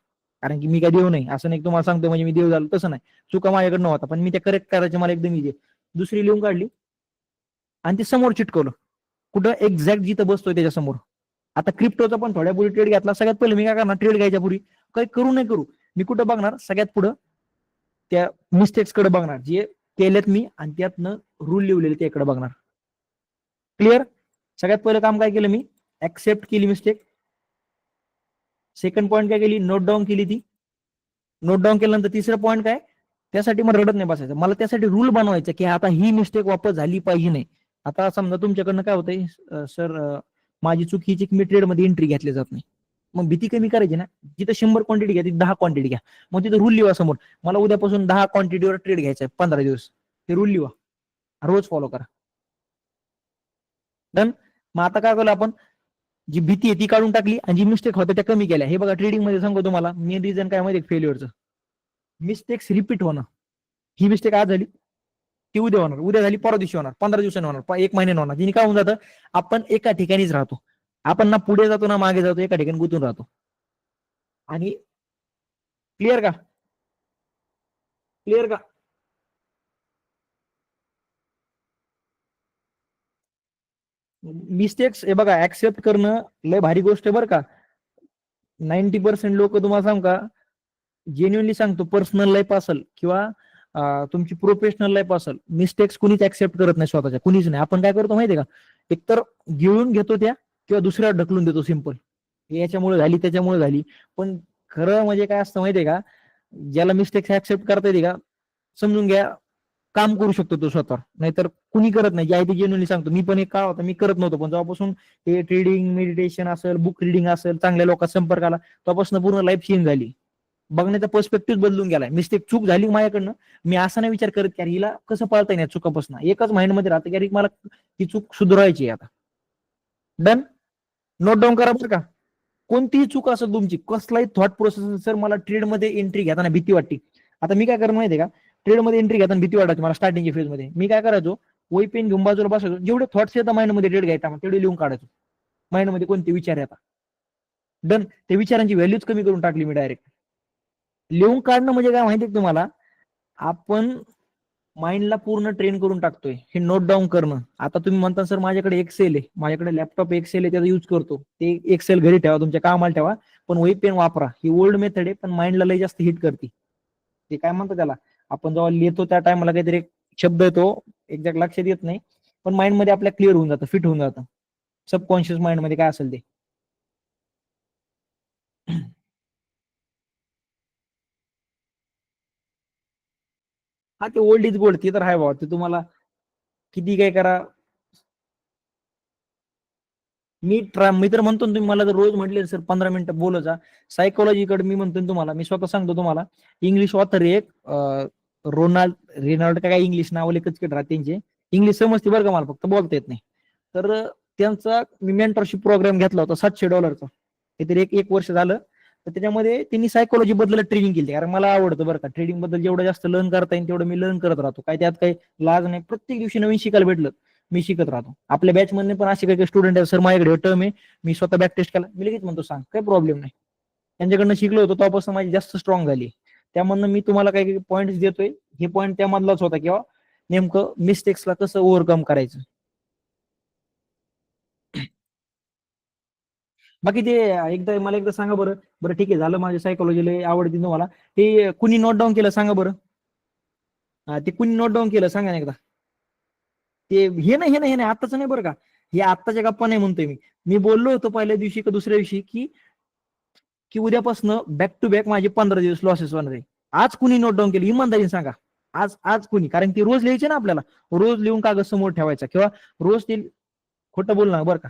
कारण की मी काय देऊ नाही असं नाही, तुम्हाला सांगतो म्हणजे मी देऊ झालो तसं नाही, चुका माझ्याकडनं होता, पण मी त्या करेक्ट करायचे मला एकदम इजी. दुसरी लिहून काढली आणि ते समोर चिटकवलं, कुठं, एक्झॅक्ट जिथं बसतोय त्याच्यासमोर. आता क्रिप्टोचा पण थोड्या पूर्वी ट्रेड घेतला, सगळ्यात पहिले मी काय करणार, ट्रेड घ्यायच्या पूर्वी काही करू नाही करू, मी कुठं बघणार, सगळ्यात पुढं त्या मिस्टेक्स कडे बघणार जे केलेत मी, आणि त्यातनं रूल लिहिलेले त्याकडे बघणार. क्लिअर. सगळ्यात पहिलं काम काय केलं मी, ऍक्सेप्ट केली मिस्टेक. सेकंड पॉईंट काय केली, नोट डाऊन केली ती. नोट डाऊन केल्यानंतर तिसरं पॉईंट काय, त्यासाठी मला रडत नाही बसायचं, मला त्यासाठी रूल बनवायचं की आता ही मिस्टेक वापस झाली पाहिजे नाही. आता समजा तुमच्याकडनं काय होतंय, सर माझी चूक ही की मी ट्रेड मध्ये एंट्री घेतली जात नाही, मग भीती कमी करायची ना, जिथं 100 क्वांटिटी घ्या तिथे 10 क्वांटिटी घ्या. मग तिथे रूल लिहा समोर, मला उद्यापासून 10 क्वांटिटीवर ट्रेड घ्यायचा आहे 15 दिवस, ते रूल लिहा, रोज फॉलो करा. डन. मग आता काय केलं आपण, जी भीती आहे ती काढून टाकली आणि जी मिस्टेक होत्या त्या कमी केल्या. हे बघा, ट्रेडिंग मध्ये सांगतो तुम्हाला, मेन रिझन काय माहिती फेल्युअरचं, मिस्टेक्स रिपीट होणं. ही मिस्टेक आज झाली, ती उद्या होणार, उद्या झाली परवा दिवशी होणार, 15 दिवसांनी होणार, 1 महिन्याने होणार, जिने काय होऊन जातं, आपण एका ठिकाणीच राहतो, आपण ना पुढे जातो ना मागे जातो, एका ठिकाणी गुंतून राहतो. आणि क्लिअर का, क्लिअर का. मिस्टेक्स हे बघा, ऍक्सेप्ट करणं लय भारी गोष्ट आहे बरं का. 90% लोक, तुम्हाला सांग का, जेन्युअनली सांगतो, पर्सनल लाईफ असेल किंवा तुमची प्रोफेशनल लाईफ असेल, मिस्टेक्स कुणीच ऍक्सेप्ट करत नाही स्वतःच्या, कुणीच नाही. आपण काय करतो माहितीये का, एकतर गिळून घेतो त्या, किंवा दुसऱ्यावर ढकलून देतो सिंपल, याच्यामुळे झाली त्याच्यामुळे झाली. पण खरं म्हणजे काय असतं माहितीये का, ज्याला मिस्टेक्स ऍक्सेप्ट करता येते का, समजून घ्या, काम करू शकतो तो स्वतः, नाहीतर कुणी करत नाही. जे आहे ते जेन्युअनली सांगतो, मी पण एक काळ होता मी करत नव्हतो, पण जेव्हापासून हे ट्रेडिंग, मेडिटेशन असेल, बुक रिडिंग असेल, चांगल्या लोकांचा संपर्क आला, तेव्हापासून पूर्ण लाईफ चेंज झाली. बघण्याचा पर्स्पेक्टिव्ह बदलून गेलाय. मिस्टेक, चूक झाली माझ्याकडनं, मी असा नाही विचार करत की हिला कसं पाळता येईल चुकापासून, एकच माइंडमध्ये राहतं की मला ही चूक सुधारायची आहे आता. डन. नोट डाऊन करा बरं का, कोणतीही चूक असेल तुमची, कसलाही थॉट प्रोसेस, सर मला ट्रेडमध्ये एंट्री घेताना भीती वाटते. आता मी काय करत माहितीये का, ट्रेडमध्ये एंट्री घेताना भीती वाटायची मला स्टार्टिंगच्या फेज मध्ये, मी काय करायचो, वही पेन घेऊन बाजूला बसायचो, जेवढे थॉट्स येतात माइंडमध्ये ट्रेड घ्यायचा तेवढे लिहून काढायचो, माइंडमध्ये कोणते विचार येतात. डन. ते विचारांची व्हॅल्यूच कमी करून टाकली मी डायरेक्ट. लिहून काढणं म्हणजे काय माहितीये तुम्हाला, आपण माइंडला पूर्ण ट्रेन करून टाकतोय, हे नोट डाऊन करणं. आता तुम्ही म्हणता सर माझ्याकडे एक्सेल आहे, माझ्याकडे लॅपटॉप एक्सेल आहे, त्याचा युज करतो, ते एक्सेल घरी ठेवा, तुमच्या कामाला ठेवा, पण वही पेन वापरा. ही ओल्ड मेथड आहे, पण माइंडला लय जास्त हिट करते. ते काय म्हणतो त्याला, आपण जेव्हा लिहितो त्या टायमाला काहीतरी एक शब्द येतो, एक्झॅक्ट लक्षात येत नाही, पण माइंड मध्ये आपल्या क्लिअर होऊन जातं, फिट होऊन जातं, सबकॉन्शियस माइंड मध्ये काय असेल ते. हा, ते ओल्ड इज गोल्ड, ते तर आहे बाबा, ते तुम्हाला किती काय करा. मी तर म्हणतो ना, तुम्ही मला जर रोज म्हटले सर 15 मिनिटं बोलायचा, सायकोलॉजीकडे मी म्हणतो ना तुम्हाला, मी स्वतः सांगतो तुम्हाला, इंग्लिश ऑथर एक रोनाल्ड रेनॉल्ड काय इंग्लिश नाव कचकट राहते त्यांचे, इंग्लिश समजते बरं का, मला फक्त बोलता येत नाही. तर त्यांचा मी मेंटरशिप प्रोग्राम घेतला होता $700, काहीतरी एक वर्ष झालं. तर त्याच्यामध्ये त्यांनी सायकोलॉजी बद्दल ट्रेनिंग केली, कारण मला आवडतं बरं का ट्रेडिंग बद्दल, जेवढं जास्त लर्न करता येईल तेवढं मी लर्न करत राहतो, काय त्यात काही लाज नाही, प्रत्येक दिवशी नवीन शिकायला भेटलं मी शिकत राहतो. आपल्या बॅच मधले पण असे काही स्टुडंट आहेत, सर माझ्याकडे टर्म आहे, मी स्वतः बॅक टेस्ट केला, मी लगेच म्हणतो सांग, काही प्रॉब्लेम नाही. त्यांच्याकडनं शिकलो होतो तेव्हापासून माझी जास्त स्ट्रॉंग झाली. त्यामधनं मी तुम्हाला काही काही पॉईंट देतोय, हे पॉईंट त्यामधलाच होता, किंवा नेमकं मिस्टेक्सला कसं ओव्हरकम करायचं. बाकी ते मला एकदा सांगा बरं. बरं ठीक आहे, झालं माझ्या सायकोलॉजीला आवडती तुम्हाला, ते कुणी नोट डाऊन केलं सांगा बरं. ते कुणी नोट डाऊन केलं सांगा ना एकदा. ते हे नाही आत्ताच नाही बरं का, हे आत्ताच्या गप्पा नाही म्हणतोय मी. मी बोललो होतो पहिल्या दिवशी का दुसऱ्या दिवशी की की उद्यापासून बॅक टू बॅक माझे 15 दिवस लॉसेस होणार आहे. आज कुणी नोट डाऊन केलं इमानदारीने सांगा. आज आज कुणी, कारण ती रोज लिहायचे ना आपल्याला, रोज लिहून कागद समोर ठेवायचा, किंवा रोज ते खोटं बोलणार बरं का,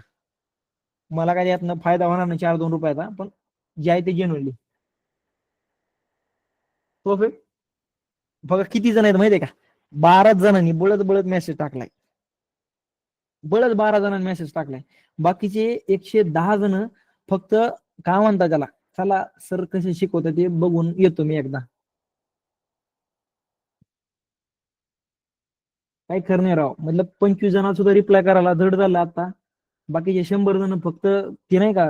मला काय यातनं फायदा होणार नाही 4-2 रुपयाचा, पण जे आहे ते जेन्युइनली. तो बघा किती जण आहेत माहितीये का, 12 जणांनी बळत बळत मेसेज टाकलाय, बळच 12 जणांनी मेसेज टाकलाय. बाकीचे 110 जण फक्त काय म्हणतात त्याला, चला सर कसे शिकवतात ते बघून येतो मी एकदा. काय खरं नाही राव, मतलब 25 जणांना सुद्धा रिप्लाय करायला धड झाला आता. बाकीचे 100 जण फक्त ते नाही का,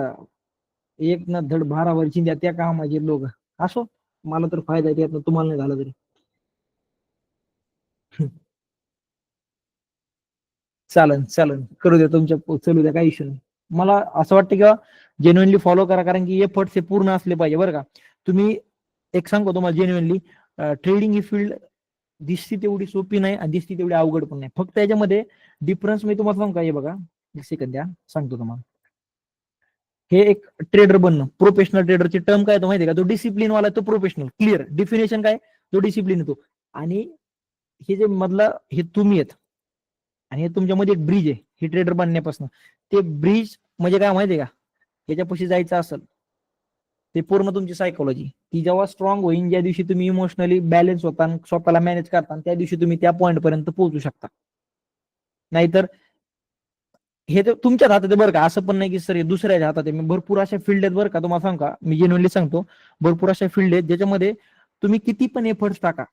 एक ना धड भारावर चिंध्या त्या कामाचे लोक. असो, मला तर फायदा आहे त्यातनं, तुम्हाला नाही झाला तरी. चालन चालन, करू द्या तुमच्या, चलू द्या, काही इश्यू नाही. मला असं वाटतं की जेन्युइनली फॉलो करा, कारण की एफर्ट्स हे पूर्ण असले पाहिजे बरं का. तुम्ही, एक सांगतो तुम्हाला जेन्युइनली, ट्रेडिंग ही फील्ड दिसती तेवढी सोपी नाही आणि दिसती तेवढी अवघड पण नाही. फक्त याच्यामध्ये डिफरन्स मी तुम्हाला सांगू का, हे बघा एक सेकंद द्या, सांगतो तुम्हाला. हे एक ट्रेडर बनणं, प्रोफेशनल ट्रेडरची टर्म काय तो माहिती आहे का, तो डिसिप्लिन वाला, तो प्रोफेशनल, क्लिअर डिफिनेशन काय, तो डिसिप्लिन येतो. आणि हे जे मधला हे तुम्ही आहेत, आणि हे तुमच्यामध्ये एक ब्रिज आहे ही ट्रेडर बनण्यापासून. ते ब्रिज म्हणजे काय माहितीये का, याच्यापाशी जायचं असेल, ते पूर्ण तुमची सायकोलॉजी ती जेव्हा स्ट्रॉंग होईल, ज्या दिवशी तुम्ही इमोशनली बॅलन्स होता, स्वतःला मॅनेज करता, त्या दिवशी तुम्ही त्या पॉईंट पर्यंत पोहोचू शकता. नाहीतर हे तर तुमच्याच हातात आहे बरं का, असं पण नाही की सर हे दुसऱ्याच्या हातात आहे. मी भरपूर अशा फील्ड आहेत बरं का, तुम्हाला सांग का, मी जेन्युइनली सांगतो, भरपूर अशा फील्ड आहेत ज्याच्यामध्ये तुम्ही किती पण एफर्ट्स टाका,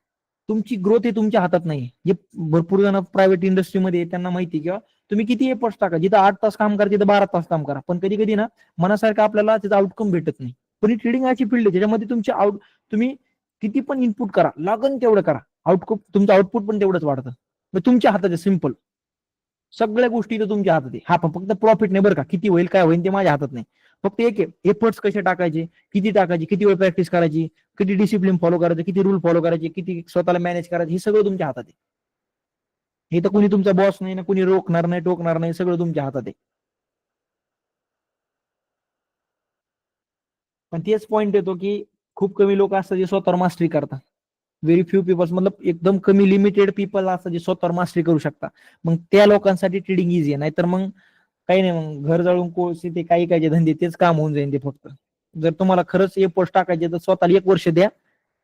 तुमची ग्रोथ हे तुमच्या हातात नाही. जे भरपूर जण प्रायव्हेट इंडस्ट्रीमध्ये त्यांना माहिती, किंवा तुम्ही किती एफर्ट्स टाका, जिथं 8 तास काम करा तिथं 12 तास काम करा, पण कधी कधी ना मनासारखं आपल्याला त्याचा आउटकम भेटत नाही. पण ही ट्रेडिंग अशी फील्ड आहे ज्याच्यामध्ये तुमचे तुम्ही किती पण इनपुट करा, लागन तेवढं करा, आउटपुट तुमचं आउटपुट पण तेवढंच वाढतं. मग तुमच्या हातात आहे, सिम्पल. सगळ्या गोष्टी तर तुमच्या हातात आहे. हा, पण फक्त प्रॉफिट नाही बरं का, किती होईल काय होईल ते माझ्या हातात नाही. फक्त एक एफर्ट्स कसे टाकायचे, किती टाकायचे, किती वेळ प्रॅक्टिस करायची, किती डिसिप्लिन फॉलो करायचं, किती रूल फॉलो करायचे, किती स्वतःला मॅनेज करायचे, हे सगळं तुमच्या हातात आहे. हे तर कोणी तुमचा बॉस नाही ना, कोणी रोखणार नाही, टोकणार नाही, सगळं तुमच्या हातात आहे. पण तेच पॉईंट येतो की खूप कमी लोक असतात जे स्वतःवर मास्टरी करतात. व्हेरी फ्यू पीपल्स, मतलब एकदम कमी लिमिटेड पीपल असतात जे स्वतःवर मास्टरी करू शकतात. मग त्या लोकांसाठी ट्रेडिंग इझी आहे. नाहीतर मग काही नाही, मग घर जाळून कोळसे ते काही काही धंदे तेच काम होऊन जाईल ते फक्त. जर तुम्हाला खरंच एफर्ट्स टाकायचे तर स्वतःला 1 वर्ष द्या.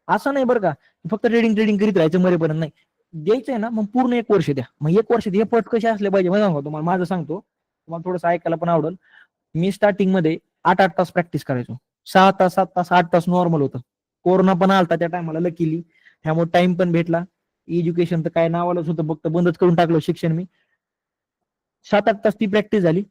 असं नाही बरं का, फक्त ट्रेडिंग ट्रेडिंग करीत राहायचं मरेपर्यंत नाही. द्यायचंय ना, मग पूर्ण 1 वर्ष द्या. मग 1 वर्षात एफर्ट कसे असले पाहिजे मला सांगा, तुम्हाला माझं सांगतो, तुम्हाला थोडंसं ऐकायला पण आवडेल. मी स्टार्टिंग मध्ये 8-8 तास प्रॅक्टिस करायचो. 6 तास 7 तास 8 तास नॉर्मल होतं. कोरोना पण आलता त्या टायमाला लकीली, त्यामुळे टाइम पण भेटला. एज्युकेशन तर काय नावालाच होतं, फक्त बंदच करून टाकलं शिक्षण मी. 7-8 तास ती प्रॅक्टिस झाली.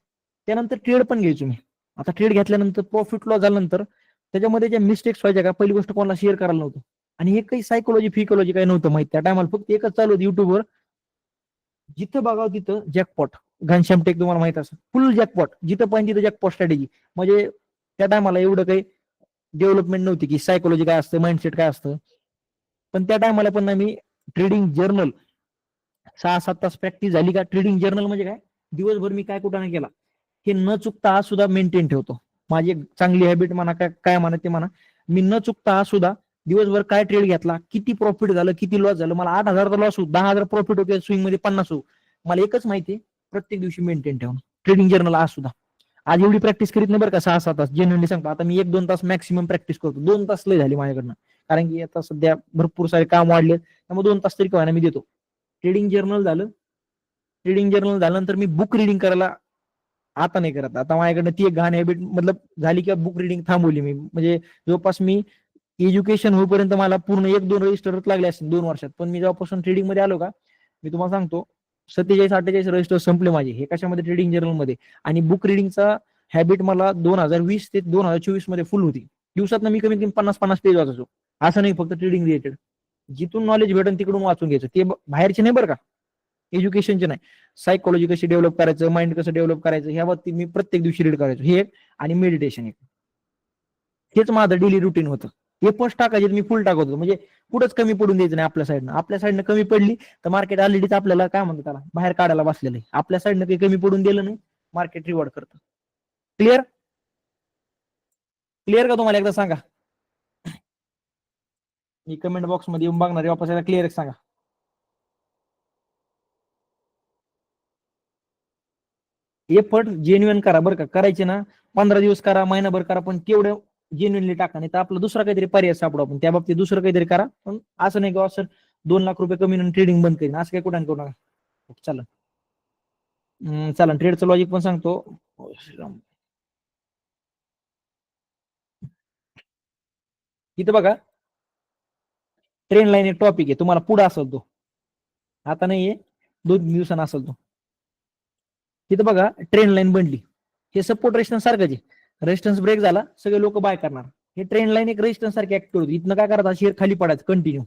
त्यानंतर ट्रेड पण घ्यायचो मी. आता ट्रेड घेतल्यानंतर प्रॉफिट लॉस झाल्यानंतर त्याच्यामध्ये ज्या मिस्टेक्स व्हायच्या का, पहिली गोष्ट कोणाला शेअर करायला नव्हतं. आणि हे काही सायकोलॉजी फिकॉलॉजी काही नव्हतं माहिती त्या टायमाला. फक्त एकच चालू होतं युट्यूबवर, जिथं बघावं तिथं जॅकपॉट. घनश्याम टेक तुम्हाला माहित असेल, फुल जॅकपॉट, जिथं पाहिजे तिथं जॅकपॉट स्ट्रॅटेजी. म्हणजे त्या टायमाला एवढं काही डेव्हलपमेंट नव्हती की सायकोलॉजी काय असतं, माइंडसेट काय असतं. पण त्या टायमाला पण मी ट्रेडिंग जर्नल 6-7 तास प्रॅक्टिस झाली का, ट्रेडिंग जर्नल म्हणजे काय, दिवसभर मी काय कुठं नाही केला हे न चुकता आज सुद्धा मेंटेन ठेवतो. माझी एक चांगली हॅबिट म्हणा, काय काय म्हणा ते म्हणा, मी न चुकता आज सुद्धा दिवसभर काय ट्रेड घेतला, किती प्रॉफिट झालं, किती लॉस झालं, मला 8,000 लॉस होऊ, 10,000 प्रॉफिट होते, स्विंग मध्ये 50 होऊ, मला एकच माहिती, प्रत्येक दिवशी मेंटेन ठेवणं ट्रेडिंग जर्नल. आज सुद्धा, आज एवढी प्रॅक्टिस करीत नाही बरं का, 6-7 तास जेन्युइनली सांगतो. आता मी 1-2 तास मॅक्सिमम प्रॅक्टिस करतो. 2 तास लय झाली माझ्याकडनं, कारण की आता सध्या भरपूर सारे काम वाढले, त्यामुळे 2 तास तरी काय मी देतो. ट्रेडिंग जर्नल झालं. ट्रेडिंग जर्नल झाल्यानंतर मी बुक रिडिंग करायला आता नाही करत. आता माझ्याकडनं ती एक घाण हॅबिट मतलब झाली किंवा बुक रिडिंग थांबवली मी. म्हणजे जवळपास मी एज्युकेशन होईपर्यंत मला पूर्ण 1-2 रजिस्टर लागले असतील 2 वर्षात. पण मी जेव्हापासून ट्रेडिंग मध्ये आलो का, मी तुम्हाला सांगतो 47-48 रजिस्टर संपले माझे. हे कशामध्ये? ट्रेडिंग जर्नल मध्ये. आणि बुक रिडिंगचा हॅबिट मला 2020 ते 2024 मध्ये फुल होती. दिवसात मी कमीत कमी 50-50 पेज वाचायचो. असं नाही फक्त ट्रेडिंग रिलेटेड, जिथून नॉलेज भेटेल तिकडून वाचून घ्यायचं. ते बाहेरचे नाही बरं का, एज्युकेशनचे नाही. सायकोलॉजी कशी डेव्हलप करायचं, माइंड कसं डेव्हलप करायचं, ह्या बाबतीत मी प्रत्येक दिवशी रीड करायचो. हे एक. आणि मेडिटेशन एक. हेच माझं डेली रुटीन होतं. हे फर्स्ट टाकायचे मी फुल टाकत होतो. म्हणजे कुठंच कमी पडून द्यायचं नाही आपल्या साईडनं. आपल्या साईडनं कमी पडली तर मार्केट ऑलरेडीच आपल्याला काय म्हणतात त्याला बाहेर काढायला बसलेलं आहे. आपल्या साईडनं काही कमी पडून दिलं नाही, मार्केट रिवॉर्ड करतं. क्लिअर? क्लिअर का तुम्हाला? एकदा सांगा. मी कमेंट बॉक्स मध्ये येऊन बघणार वापस. क्लिअर सांगा. एफर्ट जेन्युइन करा बरं का. करायचे ना 15 दिवस करा, महिनाभर करा, पण तेवढं जेन्युइनली टाका. नाही तर आपला दुसरा काहीतरी पर्याय सापडू आपण. त्या बाबतीत दुसरं काहीतरी करा. पण असं नाही की सर 2 लाख रुपये कमी ट्रेडिंग बंद करीन, असं काही कुठं करू नका. चला चला ट्रेडचं लॉजिक पण सांगतो. इथं बघा ट्रेंड लाईन एक टॉपिक आहे, तुम्हाला पुढे असेल तो, आता नाहीये, 2 दिवसांना असेल तो. तिथं बघा ट्रेंड लाईन बनली. हे सपोर्ट रेजिस्टन्स सारखंच आहे. रेजिस्टन्स ब्रेक झाला, सगळे लोक बाय करणार. हे ट्रेंड लाईन एक रेजिस्टन्स सारखी ऍक्ट करतो. इथनं काय करतात? शेअर खाली पडायचं कंटिन्यू.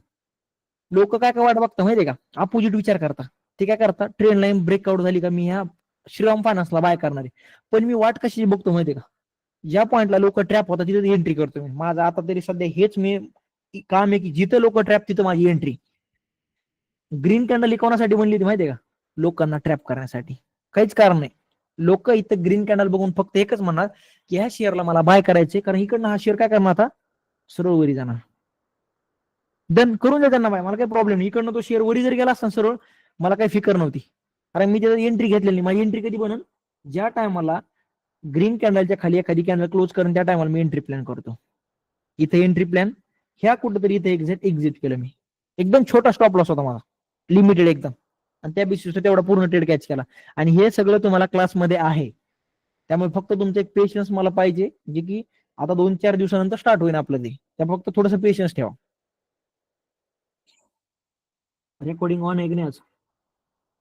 लोक काय काय वाट बघता माहितीये का? अपोजिट विचार करता. ते काय करतात? ट्रेंड लाईन ब्रेकआउट झाली का मी ह्या श्रीराम फायनान्सला बाय करणार आहे. पण मी वाट कशी बघतो माहितीये का? ज्या पॉईंटला लोक ट्रॅप होतात तिथे एंट्री करतो मी. माझं आता तरी सध्या हेच मी काम आहे की जिथं लोक ट्रॅप तिथं माझी एंट्री. ग्रीन कॅन्डल कोणासाठी बनली ती माहितीये का? लोकांना ट्रॅप करण्यासाठी. काहीच कारण नाही. लोक इथं ग्रीन कॅन्डल बघून फक्त एकच म्हणणार की ह्या शेअरला मला बाय करायचे, कारण इकडनं हा शेअर काय करणार आता सरळ वरी जाणार. डन करून द्या त्यांना बाय, मला काही प्रॉब्लेम नाही. इकडनं तो शेअर वरी जर गेला असता सरळ, मला काही फिकर नव्हती. कारण मी त्याच्यात एंट्री घेतलेली नाही. माझी एंट्री कधी बनन? ज्या टायमाला ग्रीन कॅन्डलच्या खाली एखादी कॅन्डल क्लोज करून त्या टायमाला मी एंट्री प्लॅन करतो. इथे एंट्री प्लॅन ह्या कुठेतरी इथे एक्झिट केलं मी. एकदम छोटा स्टॉप लॉस होता माझा, लिमिटेड एकदम. आणि त्या बेसिसवर तेवढा पूर्ण ट्रेड कॅच केला. आणि हे सगळं तुम्हाला क्लासमध्ये आहे. त्यामुळे फक्त तुमचं एक पेशन्स मला पाहिजे, जे की आता 2-4 दिवसानंतर स्टार्ट होईल आपलं ते. त्या फक्त थोडंसं पेशन्स ठेवा. रेकॉर्डिंग ऑन आहे की नाही? आज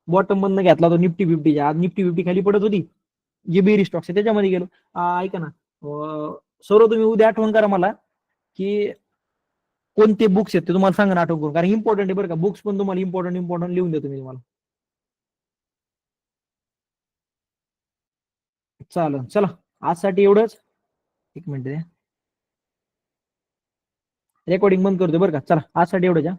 बॉटम बंद घेतला तो निफ्टी 50. आज निफ्टी 50 खाली पडत होती, जे बेरी स्टॉक्स आहे त्याच्यामध्ये गेलो. ऐका ना सर्व, तुम्ही उद्या आठवण करा मला की कोणते बुक्स आहेत ते तुम्हाला सांगा आठवण करून, कारण इम्पॉर्टंट आहे बरं का. बुक्स पण तुम्हाला इम्पॉर्टंट लिहून देतो मी तुम्हाला. चालेल, चला आजसाठी एवढंच. एक मिनिट, रेकॉर्डिंग बंद करतो बरं का. चला आजसाठी एवढंच.